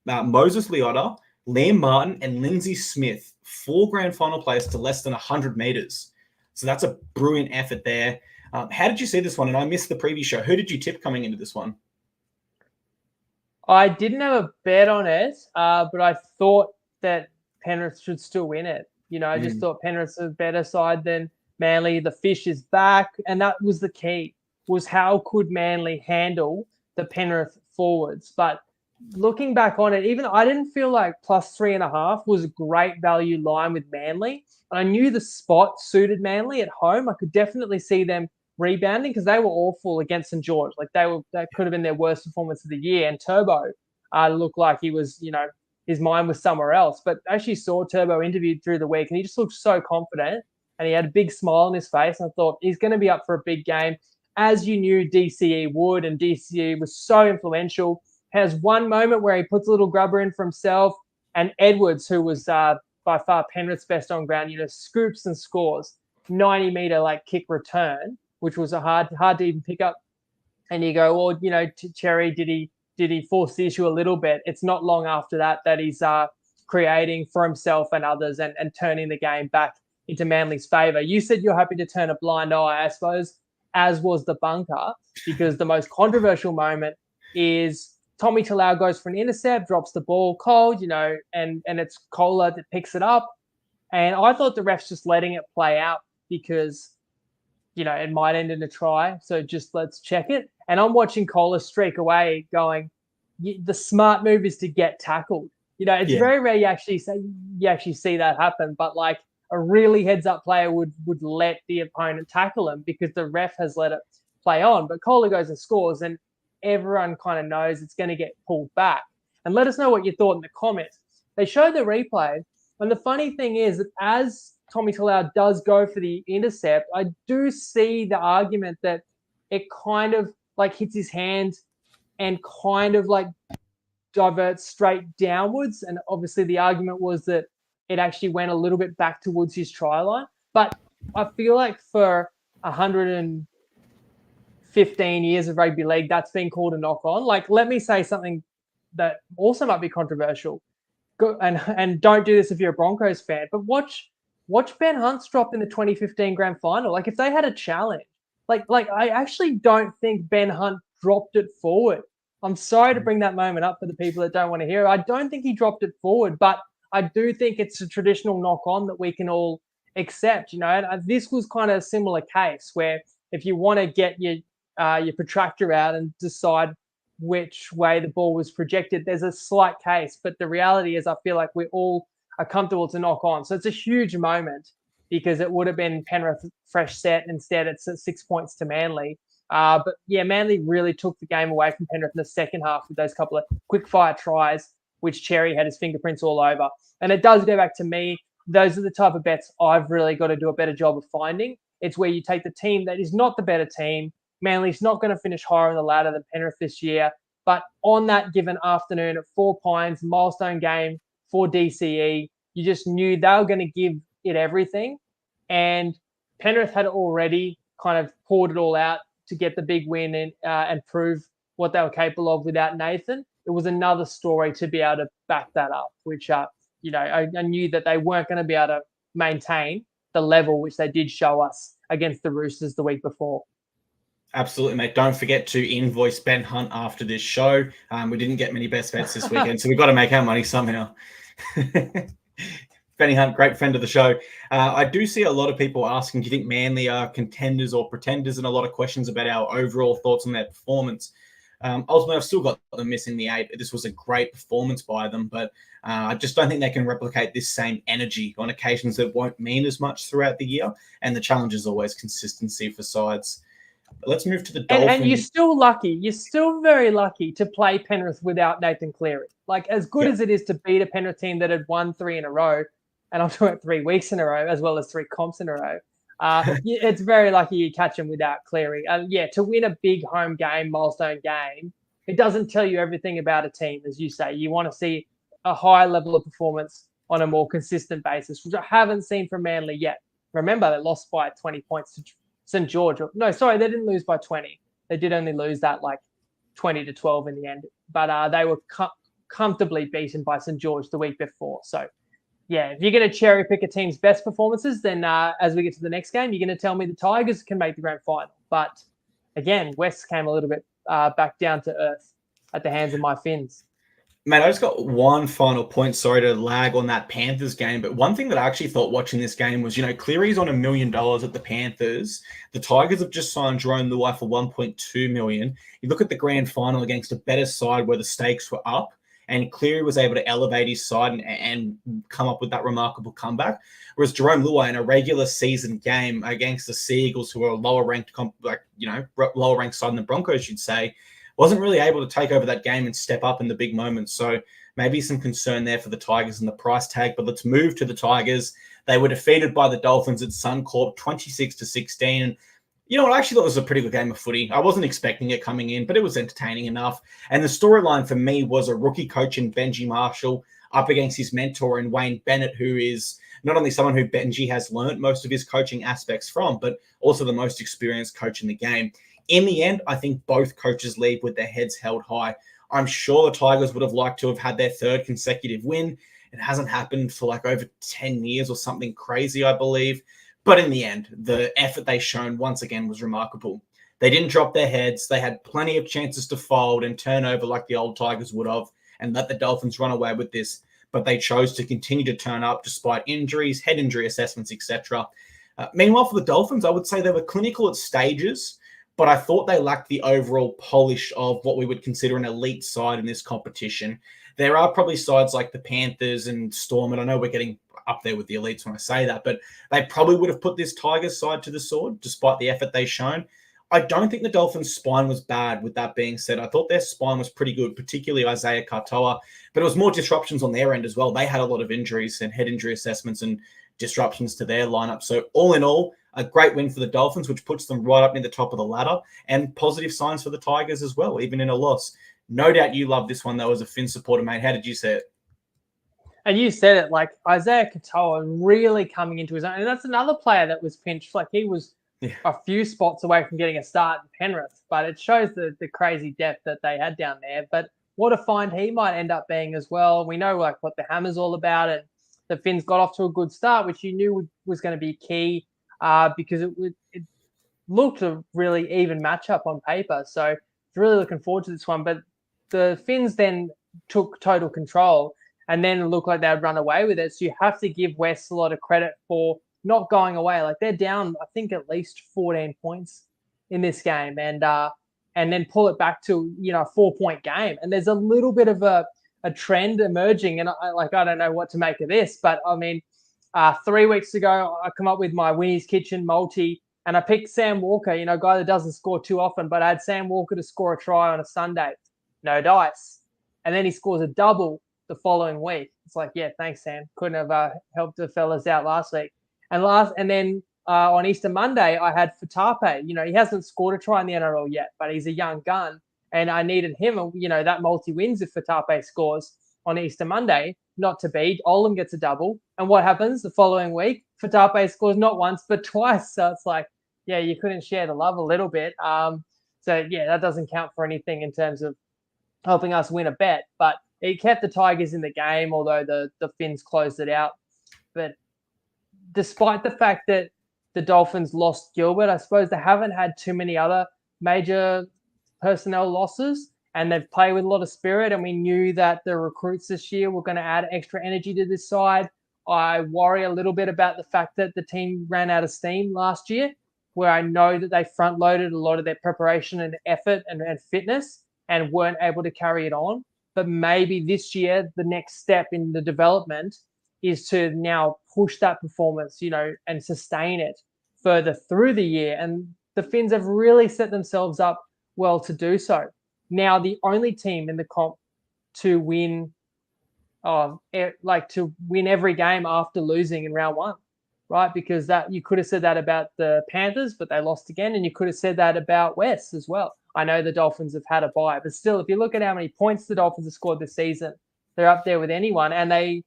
Moses Leota, Liam Martin, and Lindsay Smith, 4 grand final players to less than 100 meters. So that's a brilliant effort there. How did you see this one? And I missed the preview show. Who did you tip coming into this one? I didn't have a bet on it, but I thought that Penrith should still win it. I just thought Penrith's a better side than Manly. The fish is back, and that was the key, was how could Manly handle the Penrith forwards. But looking back on it, even I didn't feel like +3.5 was a great value line with Manly. I knew the spot suited Manly at home. I could definitely see them rebounding because they were awful against St. George. Like that could have been their worst performance of the year. And Turbo looked like he was, his mind was somewhere else. But I actually saw Turbo interviewed through the week, and he just looked so confident, and he had a big smile on his face. And I thought he's going to be up for a big game, as you knew DCE would. And DCE was so influential. Has one moment where he puts a little grubber in for himself, and Edwards, who was by far Penrith's best on ground, scoops and scores 90-meter kick return, which was a hard to even pick up. And you go, well, Cherry, did he force the issue a little bit? It's not long after that he's creating for himself and others and turning the game back into Manly's favour. You said you're happy to turn a blind eye, I suppose, as was the bunker, because the most controversial moment is Tommy Talau goes for an intercept, drops the ball cold, and it's Kohler that picks it up. And I thought the ref's just letting it play out because, it might end in a try. So just let's check it. And I'm watching Kohler streak away going, the smart move is to get tackled. It's very rare you actually see that happen. But a really heads-up player would let the opponent tackle him because the ref has let it play on. But Kohler goes and scores, and everyone kind of knows it's going to get pulled back. And let us know what you thought in the comments. They showed the replay, and the funny thing is that as Tommy Talau does go for the intercept, I do see the argument that it kind of hits his hand and kind of diverts straight downwards. And obviously the argument was that it actually went a little bit back towards his try line. But I feel like for 115 years of rugby league, that's been called a knock on. Let me say something that also might be controversial. And don't do this if you're a Broncos fan, but watch Ben Hunt's drop in the 2015 grand final. If they had a challenge, I actually don't think Ben Hunt dropped it forward. I'm sorry to bring that moment up for the people that don't want to hear it. I don't think he dropped it forward, but I do think it's a traditional knock on that we can all accept. And this was kind of a similar case where if you want to get your protractor out and decide which way the ball was projected, there's a slight case. But the reality is I feel like we all are comfortable to knock on. So it's a huge moment because it would have been Penrith fresh set. Instead, it's at 6 points to Manly. But yeah, Manly really took the game away from Penrith in the second half with those couple of quick fire tries, which Cherry had his fingerprints all over. And it does go back to me. Those are the type of bets I've really got to do a better job of finding. It's where you take the team that is not the better team. Manly's not going to finish higher on the ladder than Penrith this year. But on that given afternoon at 4 Pines, milestone game for DCE, you just knew they were going to give it everything. And Penrith had already kind of poured it all out to get the big win and prove what they were capable of without Nathan. It was another story to be able to back that up, which, I knew that they weren't going to be able to maintain the level which they did show us against the Roosters the week before. Absolutely, mate. Don't forget to invoice Ben Hunt after this show. We didn't get many best bets this weekend, so we've got to make our money somehow. Benny Hunt, great friend of the show. I do see a lot of people asking, do you think Manly are contenders or pretenders? And a lot of questions about our overall thoughts on their performance. Ultimately, I've still got them missing the 8. This was a great performance by them, but I just don't think they can replicate this same energy on occasions that won't mean as much throughout the year. And the challenge is always consistency for sides. But let's move to the Dolphins. And you're still lucky. You're still very lucky to play Penrith without Nathan Cleary. As good as it is to beat a Penrith team that had won 3 in a row, and I'm talking about 3 weeks in a row, as well as 3 comps in a row. It's very lucky you catch them without Cleary. To win a big home game, milestone game, it doesn't tell you everything about a team, as you say. You want to see a high level of performance on a more consistent basis, which I haven't seen from Manly yet. Remember, they lost by 20 points to St. George. No, sorry, they didn't lose by 20. They did only lose that 20 to 12 in the end. But they were comfortably beaten by St. George the week before. So, yeah, if you're going to cherry pick a team's best performances, then as we get to the next game, you're going to tell me the Tigers can make the grand final. But again, West came a little bit back down to earth at the hands of my Finns. Mate, I just got one final point. Sorry to lag on that Panthers game, but one thing that I actually thought watching this game was, Cleary's on $1 million at the Panthers. The Tigers have just signed Jerome Luai for $1.2 million. You look at the grand final against a better side where the stakes were up, and Cleary was able to elevate his side and come up with that remarkable comeback. Whereas Jerome Luai in a regular season game against the Seagulls, who are a lower ranked side than the Broncos, you'd say, wasn't really able to take over that game and step up in the big moments. So maybe some concern there for the Tigers and the price tag. But let's move to the Tigers. They were defeated by the Dolphins at Suncorp 26-16. And you know what? I actually thought it was a pretty good game of footy. I wasn't expecting it coming in, but it was entertaining enough. And the storyline for me was a rookie coach in Benji Marshall up against his mentor in Wayne Bennett, who is not only someone who Benji has learnt most of his coaching aspects from, but also the most experienced coach in the game. In the end, I think both coaches leave with their heads held high. I'm sure the Tigers would have liked to have had their 3rd consecutive win. It hasn't happened for over 10 years or something crazy, I believe. But in the end, the effort they shown once again was remarkable. They didn't drop their heads. They had plenty of chances to fold and turn over like the old Tigers would have and let the Dolphins run away with this. But they chose to continue to turn up despite injuries, head injury assessments, etc. Meanwhile, for the Dolphins, I would say they were clinical at stages, but I thought they lacked the overall polish of what we would consider an elite side in this competition. There are probably sides like the Panthers and Storm, and I know we're getting up there with the elites when I say that, but they probably would have put this Tigers side to the sword despite the effort they've shown. I don't think the Dolphins' spine was bad, with that being said. I thought their spine was pretty good, particularly Isaiah Katoa, but it was more disruptions on their end as well. They had a lot of injuries and head injury assessments and disruptions to their lineup. So all in all, a great win for the Dolphins, which puts them right up near the top of the ladder, and positive signs for the Tigers as well, even in a loss. No doubt you love this one, though, as a Finn supporter, mate. How did you see it? And you said it, Isaiah Katoa really coming into his own. And that's another player that was pinched. He was a few spots away from getting a start in Penrith, but it shows the crazy depth that they had down there. But what a find he might end up being as well. We know what the hammer's all about, and the Finns got off to a good start, which you knew was going to be key because it looked a really even matchup on paper. So really looking forward to this one. But the Finns then took total control and then it looked like they'd run away with it. So you have to give West a lot of credit for not going away. They're down, I think, at least 14 points in this game, and then pull it back to a 4-point game. And there's a little bit of a trend emerging, and I don't know what to make of this, but I mean, 3 weeks ago I come up with my Winnie's Kitchen multi, and I picked Sam Walker, a guy that doesn't score too often, but I had Sam Walker to score a try on a Sunday, no dice, and then he scores a double the following week. It's yeah, thanks, Sam. Couldn't have helped the fellas out last week. And then on Easter Monday, I had Fatape. He hasn't scored a try in the NRL yet, but he's a young gun, and I needed him. That multi wins if Fatape scores on Easter Monday, not to beat. Olam gets a double, and what happens the following week? Fatape scores not once but twice. So it's you couldn't share the love a little bit. That doesn't count for anything in terms of helping us win a bet, but it kept the Tigers in the game, although the Finns closed it out. But despite the fact that the Dolphins lost Gilbert, I suppose they haven't had too many other major personnel losses, and they've played with a lot of spirit, and we knew that the recruits this year were going to add extra energy to this side. I worry a little bit about the fact that the team ran out of steam last year, where I know that they front-loaded a lot of their preparation and effort and fitness and weren't able to carry it on. But maybe this year, the next step in the development is to now push that performance, and sustain it further through the year. And the Finns have really set themselves up well to do so. Now, the only team in the comp to win like to win every game after losing in round one, right? Because that you could have said that about the Panthers, but they lost again, and you could have said that about West as well. I know the Dolphins have had a bye, but still, if you look at how many points the Dolphins have scored this season, they're up there with anyone, and they've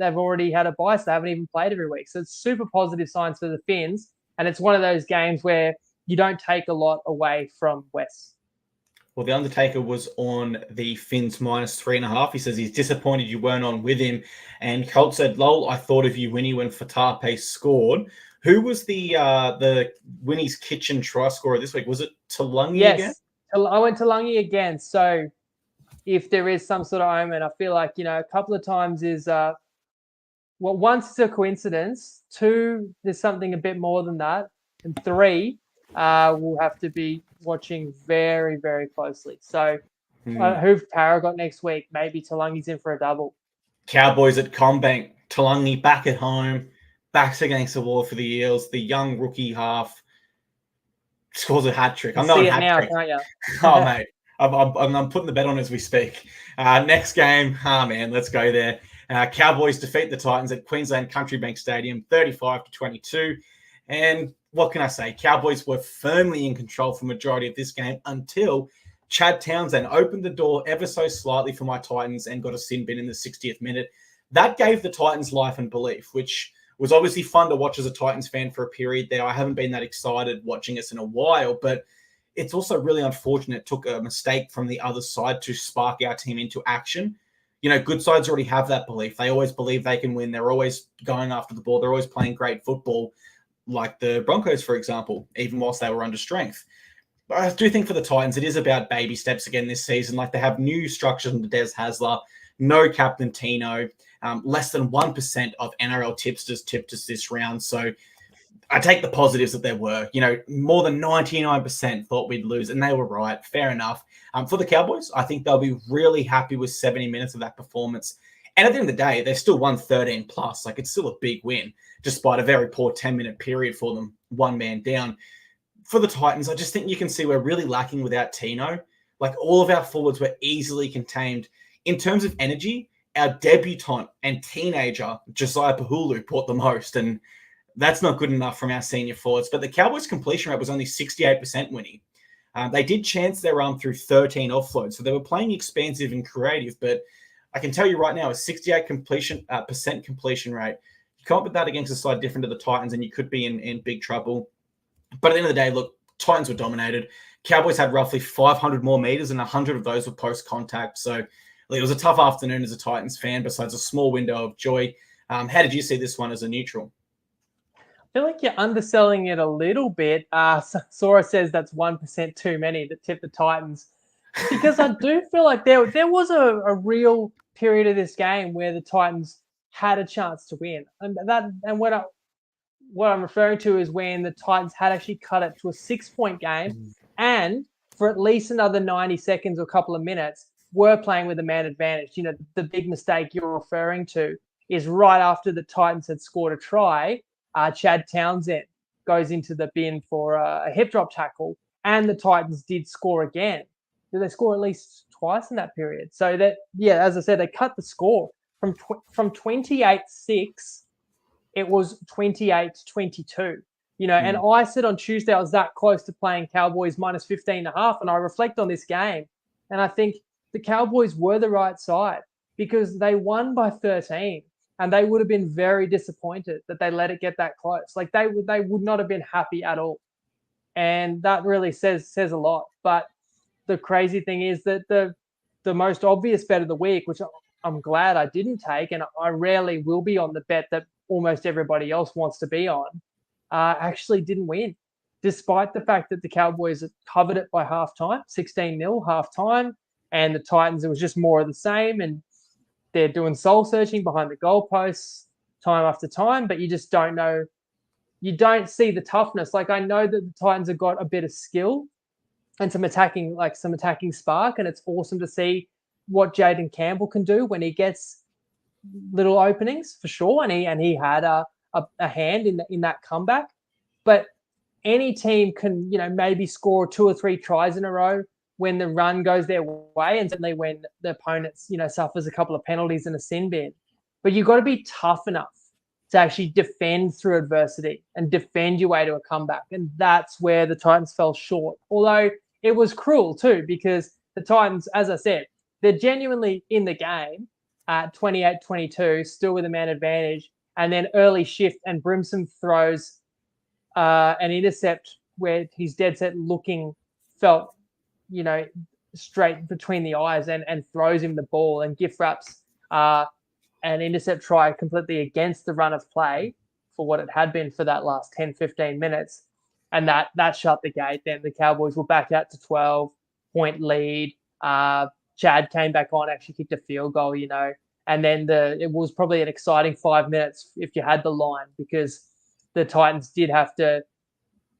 already had a bye, so they haven't even played every week. So it's super positive signs for the Finns, and it's one of those games where you don't take a lot away from West. Well, the Undertaker was on the Finns -3.5. He says he's disappointed you weren't on with him. And Colt said, "Lol, I thought of you, Winnie, when Fatape scored." Who was the Winnie's Kitchen try scorer this week? Was it Tulungi again? Yes, I went Tulungi again. So if there is some sort of omen, I feel like, a couple of times is once it's a coincidence. Two, there's something a bit more than that. And three, we'll have to be watching very, very closely. So who've Para got next week? Maybe Tulungi's in for a double. Cowboys at Combank. Tulungi back at home. Backs against the wall for the Eels. The young rookie half scores a hat trick. I'm not a hat trick. Can't you? Oh, mate. I'm putting the bet on as we speak. Next game. Man, let's go there. Cowboys defeat the Titans at Queensland Country Bank Stadium, 35-22. And what can I say? Cowboys were firmly in control for the majority of this game until Chad Townsend opened the door ever so slightly for my Titans and got a sin bin in the 60th minute. That gave the Titans life and belief, which was obviously fun to watch as a Titans fan for a period there. I haven't been that excited watching us in a while, but it's also really unfortunate it took a mistake from the other side to spark our team into action. Good sides already have that belief. They always believe they can win. They're always going after the ball. They're always playing great football, like the Broncos, for example, even whilst they were under strength. But I do think for the Titans, it is about baby steps again this season. Like they have new structures under Des Hasler, no Captain Tino, less than 1% of NRL tipsters tipped us this round. So I take the positives that there were. More than 99% thought we'd lose, and they were right. Fair enough. For the Cowboys, I think they'll be really happy with 70 minutes of that performance. And at the end of the day, they still won 13 plus. Like, it's still a big win, despite a very poor 10-minute period for them, one man down. For the Titans, I just think you can see we're really lacking without Tino. Like, all of our forwards were easily contained. In terms of energy, our debutant and teenager, Josiah Pahulu, brought the most, and that's not good enough from our senior forwards. But the Cowboys' completion rate was only 68% winning. They did chance their arm through 13 offloads, so they were playing expansive and creative. But I can tell you right now, a 68% completion rate, you can't put that against a side different to the Titans, and you could be in big trouble. But at the end of the day, look, Titans were dominated. Cowboys had roughly 500 more meters, and 100 of those were post-contact. So it was a tough afternoon as a Titans fan, besides a small window of joy. How did you see this one as a neutral? I feel like you're underselling it a little bit. Sora says that's 1% too many that tip the Titans. Because I do feel like there was a real period of this game where the Titans had a chance to win. And what I'm referring to is when the Titans had actually cut it to a 6-point game, and for at least another 90 seconds or a couple of minutes, were playing with a man advantage. The big mistake you're referring to is right after the Titans had scored a try, Chad Townsend goes into the bin for a hip drop tackle, and the Titans did score again. Did they score at least twice in that period? So that, as I said, they cut the score from 28-6. It was 28-22. And I said on Tuesday I was that close to playing Cowboys -15.5, and I reflect on this game, and I think the Cowboys were the right side because they won by 13. And they would have been very disappointed that they let it get that close. Like they would not have been happy at all. And that really says a lot. But the crazy thing is that the most obvious bet of the week, which I'm glad I didn't take, and I rarely will be on the bet that almost everybody else wants to be on, actually didn't win. Despite the fact that the Cowboys covered it by halftime, 16-0 halftime, and the Titans, it was just more of the same. And they're doing soul searching behind the goalposts time after time, but you just don't know. You don't see the toughness. Like, I know that the Titans have got a bit of skill and some attacking spark, and it's awesome to see what Jaden Campbell can do when he gets little openings, for sure. And he had a hand in that comeback. But any team can, maybe score 2 or 3 tries in a row, when the run goes their way, and certainly when the opponents, suffers a couple of penalties and a sin bin. But you've got to be tough enough to actually defend through adversity and defend your way to a comeback. And that's where the Titans fell short. Although it was cruel too, because the Titans, as I said, they're genuinely in the game at 28-22, still with a man advantage. And then early shift, and Brimson throws an intercept where he's dead set looking, felt, straight between the eyes, and throws him the ball, and gift wraps an intercept try completely against the run of play for what it had been for that last 10, 15 minutes. And that shut the gate. Then the Cowboys were back out to 12-point lead. Chad came back on, actually kicked a field goal, and then it was probably an exciting 5 minutes if you had the line, because the Titans did have to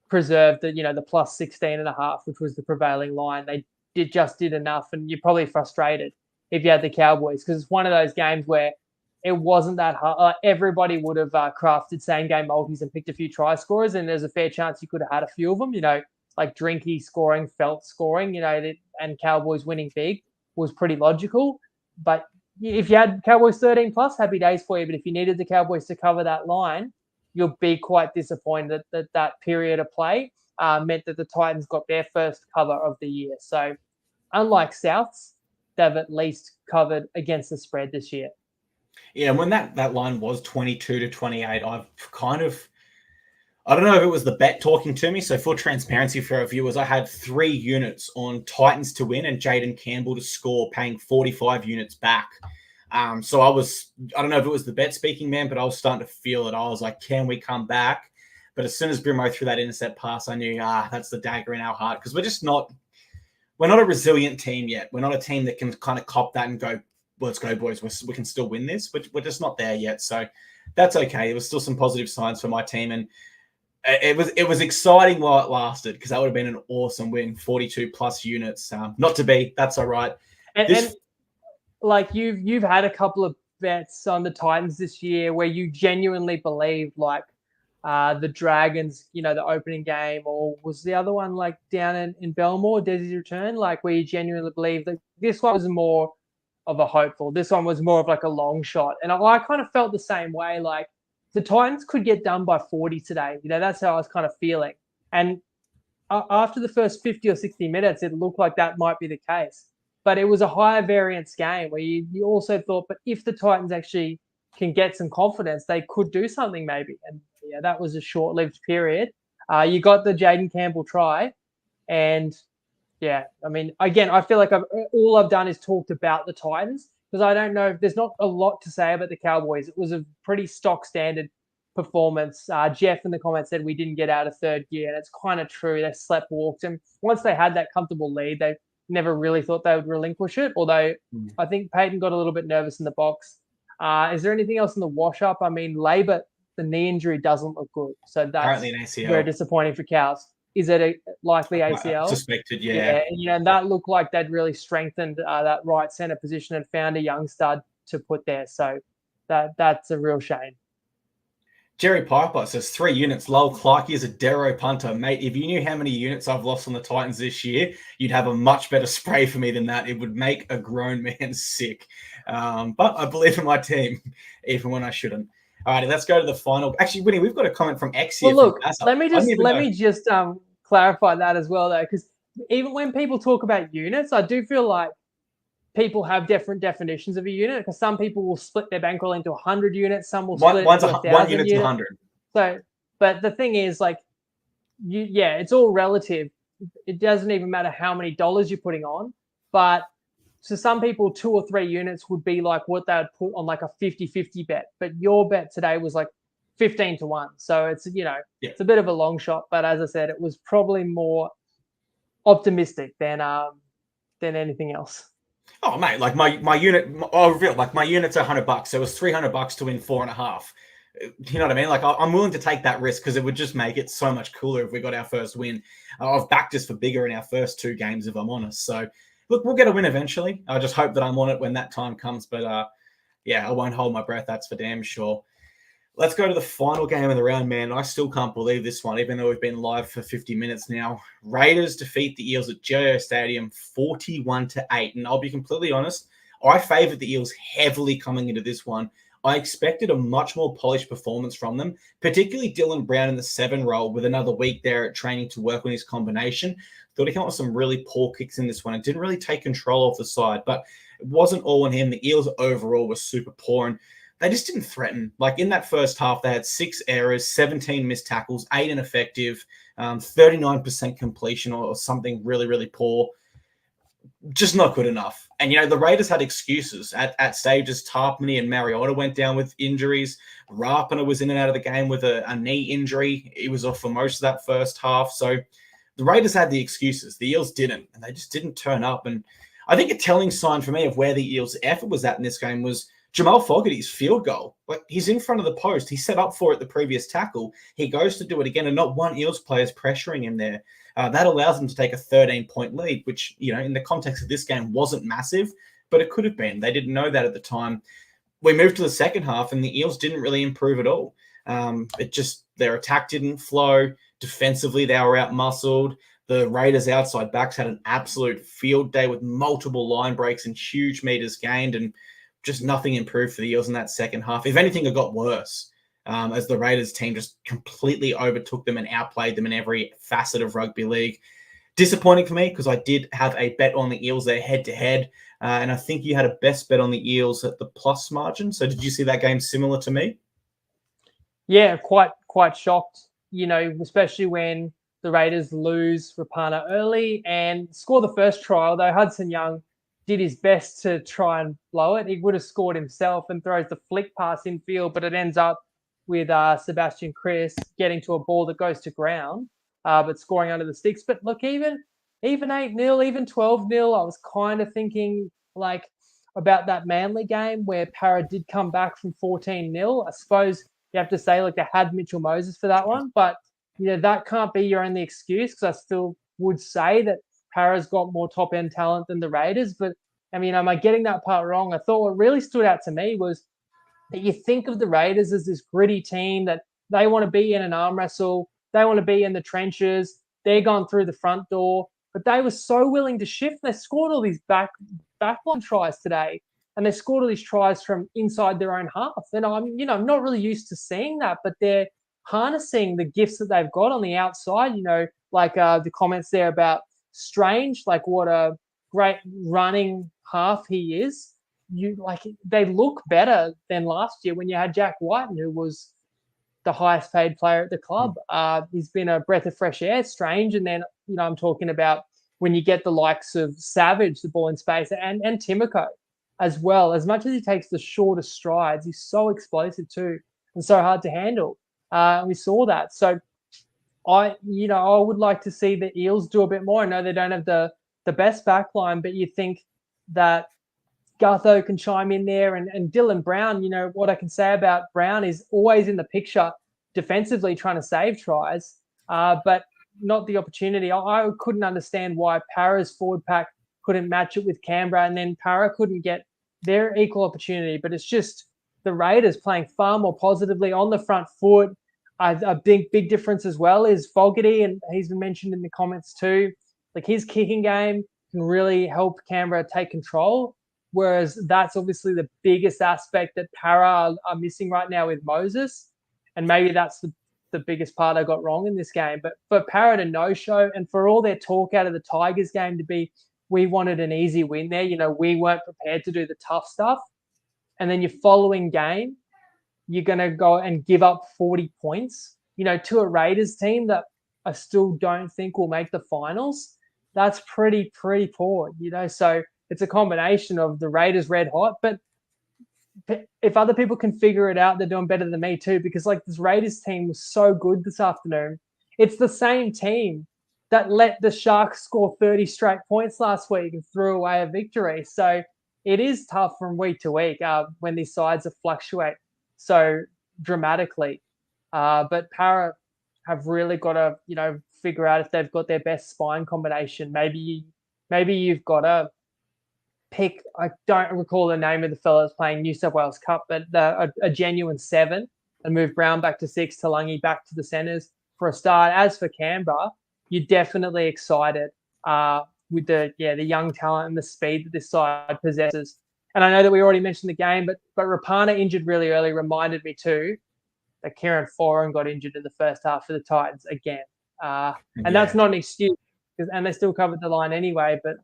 preserve the plus 16.5, which was the prevailing line. They just did enough, and you're probably frustrated if you had the Cowboys, because it's one of those games where it wasn't that hard. Everybody would have crafted same-game multis and picked a few try scorers, and there's a fair chance you could have had a few of them, like Drinky scoring, Felt scoring, and Cowboys winning big was pretty logical. But if you had Cowboys 13 plus, happy days for you. But if you needed the Cowboys to cover that line, you'll be quite disappointed that period of play meant that the Titans got their first cover of the year. So unlike Souths, they've at least covered against the spread this year. Yeah, when that line was 22-28, I've I don't know if it was the bet talking to me. So for transparency for our viewers, I had 3 units on Titans to win and Jaden Campbell to score, paying 45 units back. So I don't know if it was the bet speaking, man, but I was starting to feel it. I was like, can we come back? But as soon as Brimo threw that intercept pass, I knew, that's the dagger in our heart, because we're not a resilient team yet. We're not a team that can kind of cop that and go, let's go, boys. We can still win this, but we're just not there yet. So that's okay. There was still some positive signs for my team, and it was exciting while it lasted, because that would have been an awesome win, 42 plus units. Not to be. That's all right. And like you've had a couple of bets on the Titans this year where you genuinely believed, like the Dragons, the opening game, or was the other one like down in Belmore, Desi's return, like where you genuinely believed that this one was more of a hopeful. This one was more of like a long shot. And I kind of felt the same way. Like the Titans could get done by 40 today. That's how I was kind of feeling. And after the first 50 or 60 minutes, it looked like that might be the case. But it was a higher variance game where you also thought, but if the Titans actually can get some confidence, they could do something maybe. And yeah, that was a short-lived period. You got the Jaden Campbell try. And yeah, I mean, again, I feel like all I've done is talked about the Titans, because I don't know, there's not a lot to say about the Cowboys. It was a pretty stock standard performance. Jeff in the comments said we didn't get out of third gear, and it's kind of true. They slept-walked, and once they had that comfortable lead, they never really thought they would relinquish it, although I think Peyton got a little bit nervous in the box. Is there anything else in the wash-up? I mean, Labour, the knee injury doesn't look good, so that's apparently an ACL. Very disappointing for Cows. Is it a likely ACL? Suspected, yeah. And that looked like they'd really strengthened that right centre position and found a young stud to put there. So that's a real shame. Jerry Piper says 3 units. Lol, Clarkey is a Darrow punter. Mate, if you knew how many units I've lost on the Titans this year, you'd have a much better spray for me than that. It would make a grown man sick. But I believe in my team, even when I shouldn't. All right, let's go to the final. Actually, Winnie, we've got a comment from X here. Well, look, let me just clarify that as well, though, because even when people talk about units, I do feel like people have different definitions of a unit, because some people will split their bankroll into 100 units, some will split it into 1,000 1 unit's 100. So, but the thing is, like, it's all relative. It doesn't even matter how many dollars you're putting on, but so some people 2 or 3 units would be like what they would put on like a 50-50 bet, but your bet today was like 15-1. So it's, it's a bit of a long shot, but as I said, it was probably more optimistic than anything else. Oh, mate, like my unit, I'll reveal, like my unit's $100. So it was $300 to win 4.5. You know what I mean? Like I'm willing to take that risk, because it would just make it so much cooler if we got our first win. I've backed us for bigger in our first 2 games, if I'm honest. So look, we'll get a win eventually. I just hope that I'm on it when that time comes. But yeah, I won't hold my breath. That's for damn sure. Let's go to the final game of the round, man. I still can't believe this one, even though we've been live for 50 minutes now. Raiders defeat the Eels at GIO Stadium 41-8. And I'll be completely honest, I favoured the Eels heavily coming into this one. I expected a much more polished performance from them, particularly Dylan Brown in the 7 role with another week there at training to work on his combination. Thought he came up with some really poor kicks in this one. It didn't really take control of the side, but it wasn't all on him. The Eels overall were super poor, and they just didn't threaten. Like in that first half, they had 6 errors, 17 missed tackles, 8 ineffective, 39% completion or something really, really poor. Just not good enough. And, the Raiders had excuses at stages. Tarpany and Mariota went down with injuries. Rapana was in and out of the game with a knee injury. He was off for most of that first half. So the Raiders had the excuses. The Eels didn't, and they just didn't turn up. And I think a telling sign for me of where the Eels' effort was at in this game was Jamal Fogarty's field goal. Like, he's in front of the post. He set up for it the previous tackle. He goes to do it again, and not one Eels player is pressuring him there. That allows them to take a 13-point lead, which, in the context of this game wasn't massive, but it could have been. They didn't know that at the time. We moved to the second half, and the Eels didn't really improve at all. Their attack didn't flow. Defensively, they were out-muscled. The Raiders' outside backs had an absolute field day with multiple line breaks and huge meters gained, and just nothing improved for the Eels in that second half. If anything, it got worse as the Raiders team just completely overtook them and outplayed them in every facet of rugby league. Disappointing for me because I did have a bet on the Eels there head-to-head, and I think you had a best bet on the Eels at the plus margin. So did you see that game similar to me? Yeah, quite shocked, especially when the Raiders lose Rapana early and score the first try, although Hudson Young did his best to try and blow it. He would have scored himself and throws the flick pass in field, but it ends up with Sebastian Chris getting to a ball that goes to ground, but scoring under the sticks. But look, even 8-0, even 12-0, I was kind of thinking about that Manly game where Para did come back from 14-0. I suppose you have to say they had Mitchell Moses for that one, but that can't be your only excuse because I still would say that Para's got more top-end talent than the Raiders. But, am I getting that part wrong? I thought what really stood out to me was that you think of the Raiders as this gritty team that they want to be in an arm wrestle. They want to be in the trenches. They're gone through the front door. But they were so willing to shift. They scored all these backline tries today. And they scored all these tries from inside their own half. And I'm not really used to seeing that, but they're harnessing the gifts that they've got on the outside, the comments there about Strange, what a great running half he is. They look better than last year when you had Jack Whiten, who was the highest paid player at the club. He's been a breath of fresh air, Strange. And then, I'm talking about when you get the likes of Savage, the ball in space, and Timoko as well. As much as he takes the shortest strides, he's so explosive too and so hard to handle. We saw that. So I would like to see the Eels do a bit more. I know they don't have the best back line, but you think that Gutho can chime in there and Dylan Brown, what I can say about Brown is always in the picture defensively trying to save tries, but not the opportunity. I couldn't understand why Para's forward pack couldn't match it with Canberra and then Para couldn't get their equal opportunity. But it's just the Raiders playing far more positively on the front foot. A big difference as well is Fogarty, and he's been mentioned in the comments too. His kicking game can really help Canberra take control, whereas that's obviously the biggest aspect that Para are missing right now with Moses, and maybe that's the biggest part I got wrong in this game. But for Para to no-show, and for all their talk out of the Tigers game to be, we wanted an easy win there. We weren't prepared to do the tough stuff, and then your following game, you're going to go and give up 40 points, to a Raiders team that I still don't think will make the finals. That's pretty poor, So it's a combination of the Raiders red hot, but if other people can figure it out, they're doing better than me too, because this Raiders team was so good this afternoon. It's the same team that let the Sharks score 30 straight points last week and threw away a victory. So it is tough from week to week when these sides fluctuate so dramatically. But Para have really got to, figure out if they've got their best spine combination. Maybe you've got to pick, I don't recall the name of the fellow that's playing New South Wales Cup, but a genuine 7 and move Brown back to 6, Talangi back to the centres for a start. As for Canberra, you're definitely excited with the young talent and the speed that this side possesses. And I know that we already mentioned the game, but Rapana injured really early reminded me too that Kieran Foran got injured in the first half for the Titans again. And that's not an excuse, and they still covered the line anyway, but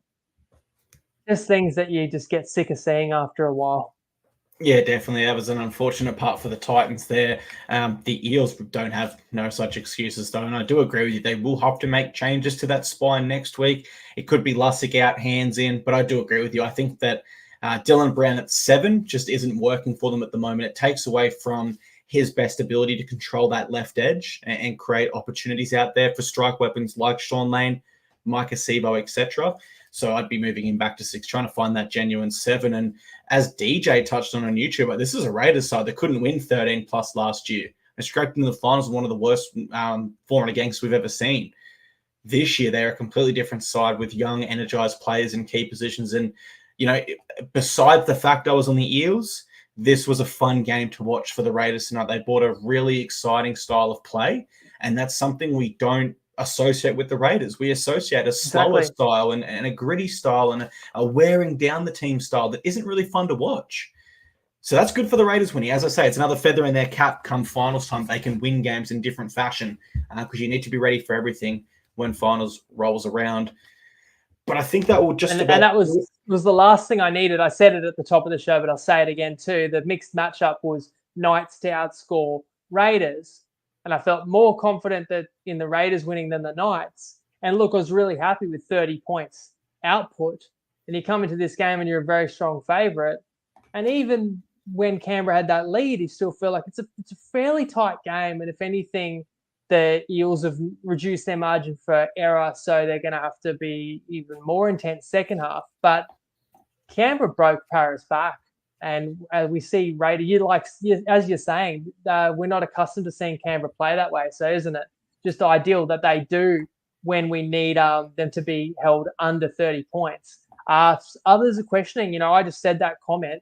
just things that you just get sick of seeing after a while. Yeah, definitely. That was an unfortunate part for the Titans there. The Eels don't have no such excuses, though, and I do agree with you. They will have to make changes to that spine next week. It could be Lussick out, hands in, but I do agree with you. I think that Dylan Brown at 7 just isn't working for them at the moment. It takes away from his best ability to control that left edge and create opportunities out there for strike weapons like Sean Lane, Micah Sebo, etc. So I'd be moving him back to 6, trying to find that genuine 7. And as DJ touched on YouTube, this is a Raiders side that couldn't win 13 plus last year. They scraped into the finals with one of the worst form against we've ever seen. This year, they're a completely different side with young, energized players in key positions. And, you know, besides the fact I was on the Eels, this was a fun game to watch for the Raiders tonight. They brought a really exciting style of play, and that's something we don't associate with the Raiders. We associate a slower style and a gritty style and a wearing down the team style that isn't really fun to watch. So that's good for the Raiders winning. As I say, it's another feather in their cap come finals time. They can win games in different fashion because you need to be ready for everything when finals rolls around. But I think that will just and that was the last thing I needed. I said it at the top of the show, but I'll say it again too. The mixed matchup was Knights to outscore Raiders, and I felt more confident that in the Raiders winning than the Knights. And look, I was really happy with 30 points output. And you come into this game and you're a very strong favourite. And even when Canberra had that lead, you still feel like it's a fairly tight game. And if anything, the Eels have reduced their margin for error, so they're going to have to be even more intense second half. But Canberra broke Paris back, and we see Raiders. As you're saying, we're not accustomed to seeing Canberra play that way. So isn't it just ideal that they do when we need them to be held under 30 points? Others are questioning. I just said that comment.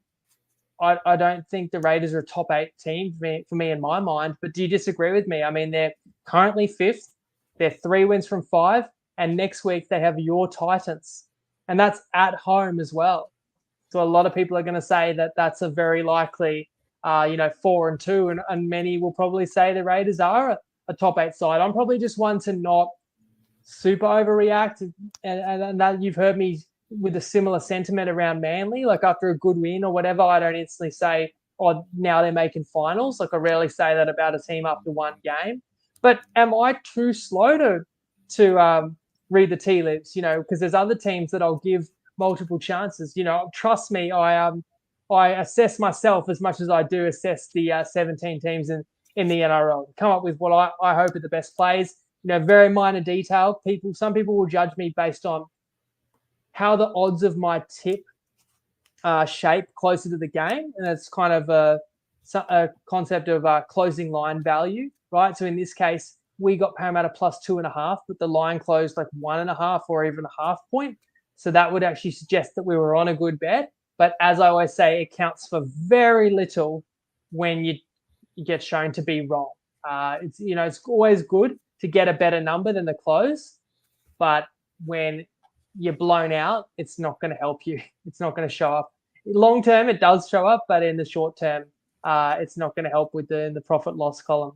I don't think the Raiders are a top 8 team for me in my mind. But do you disagree with me? I mean, they're currently 5th. They're 3 wins from 5. And next week they have your Titans. And that's at home as well. So a lot of people are going to say that that's a very likely, 4-2. And many will probably say the Raiders are a top 8 side. I'm probably just one to not super overreact. And that you've heard me with a similar sentiment around Manly, like after a good win or whatever, I don't instantly say, oh, now they're making finals. Like I rarely say that about a team after one game. But am I too slow to read the tea leaves? Because there's other teams that I'll give multiple chances. Trust me, I assess myself as much as I do assess the 17 teams in the NRL. Come up with what I hope are the best plays. Very minor detail. Some people will judge me based on how the odds of my tip shape closer to the game. And it's kind of a concept of closing line value, right? So in this case, we got Parramatta plus 2.5, but the line closed like 1.5 or even a half point. So that would actually suggest that we were on a good bet. But as I always say, it counts for very little when you get shown to be wrong. It's always good to get a better number than the close, but when you're blown out, it's not going to help you. It's not going to show up. Long term, it does show up, but in the short term, it's not going to help with the profit loss column.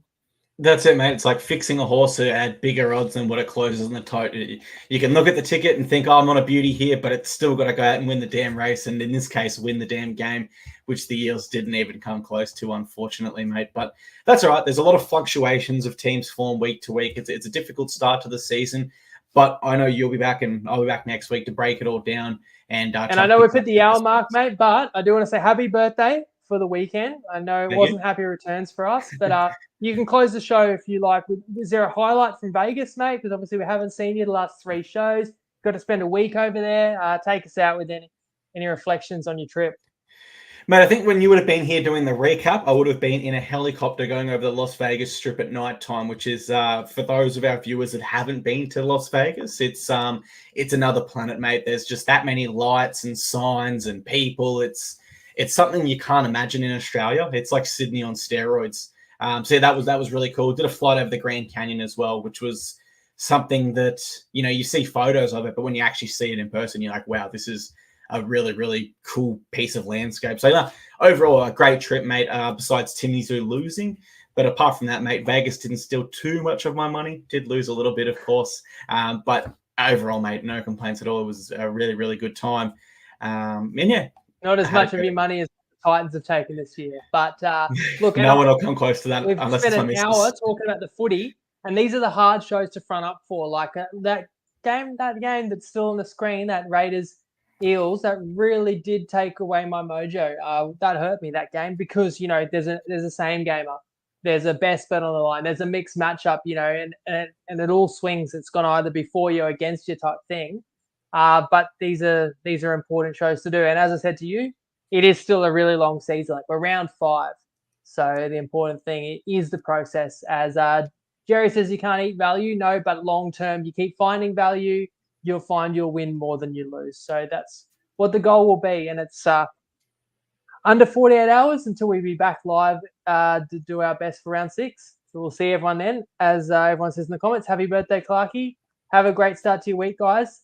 That's it, mate. It's like fixing a horse to add bigger odds than what it closes in the tote. You can look at the ticket and think, oh, I'm on a beauty here, but it's still got to go out and win the damn race. And in this case, win the damn game, which the Eels didn't even come close to, unfortunately, mate. But that's all right. There's a lot of fluctuations of teams' form week to week. It's a difficult start to the season. But I know you'll be back, and I'll be back next week to break it all down. And I know we've hit the hour mark, mate, but I do want to say happy birthday for the weekend. I know it wasn't happy returns for us, but you can close the show if you like. Is there a highlight from Vegas, mate? Because obviously we haven't seen you the last 3 shows. Got to spend a week over there. Take us out with any reflections on your trip. Mate, I think when you would have been here doing the recap, I would have been in a helicopter going over the Las Vegas Strip at night time, which is, for those of our viewers that haven't been to Las Vegas, it's another planet, mate. There's just that many lights and signs and people. It's something you can't imagine in Australia. It's like Sydney on steroids. So yeah, that was really cool. Did a flight over the Grand Canyon as well, which was something that, you know, you see photos of it, but when you actually see it in person, you're like, wow, this is a really, really cool piece of landscape. So yeah, overall, a great trip, mate, besides Timmy Zoo losing. But apart from that, mate, Vegas didn't steal too much of my money. Did lose a little bit, of course. But overall, mate, no complaints at all. It was a really, really good time. And yeah. Not as much of your money as the Titans have taken this year. But look, no one will come close to that we've unless spent it's my an missus. hour talking about the footy, and these are the hard shows to front up for. Like that game that's still on the screen, that Raiders Eels, that really did take away my mojo. That hurt me, that game, because, you know, there's a same gamer, there's a best bet on the line, there's a mixed matchup, you know, and it all swings. It's gonna either be for you or against you type thing. But these are important shows to do. And as I said to you, it is still a really long season. Like, we're round 5. So the important thing is the process. As Jerry says, you can't eat value. No, but long term, you keep finding value, you'll find you'll win more than you lose. So that's what the goal will be. And it's under 48 hours until we be back live to do our best for round 6. So we'll see everyone then. As everyone says in the comments, happy birthday, Clarkey. Have a great start to your week, guys.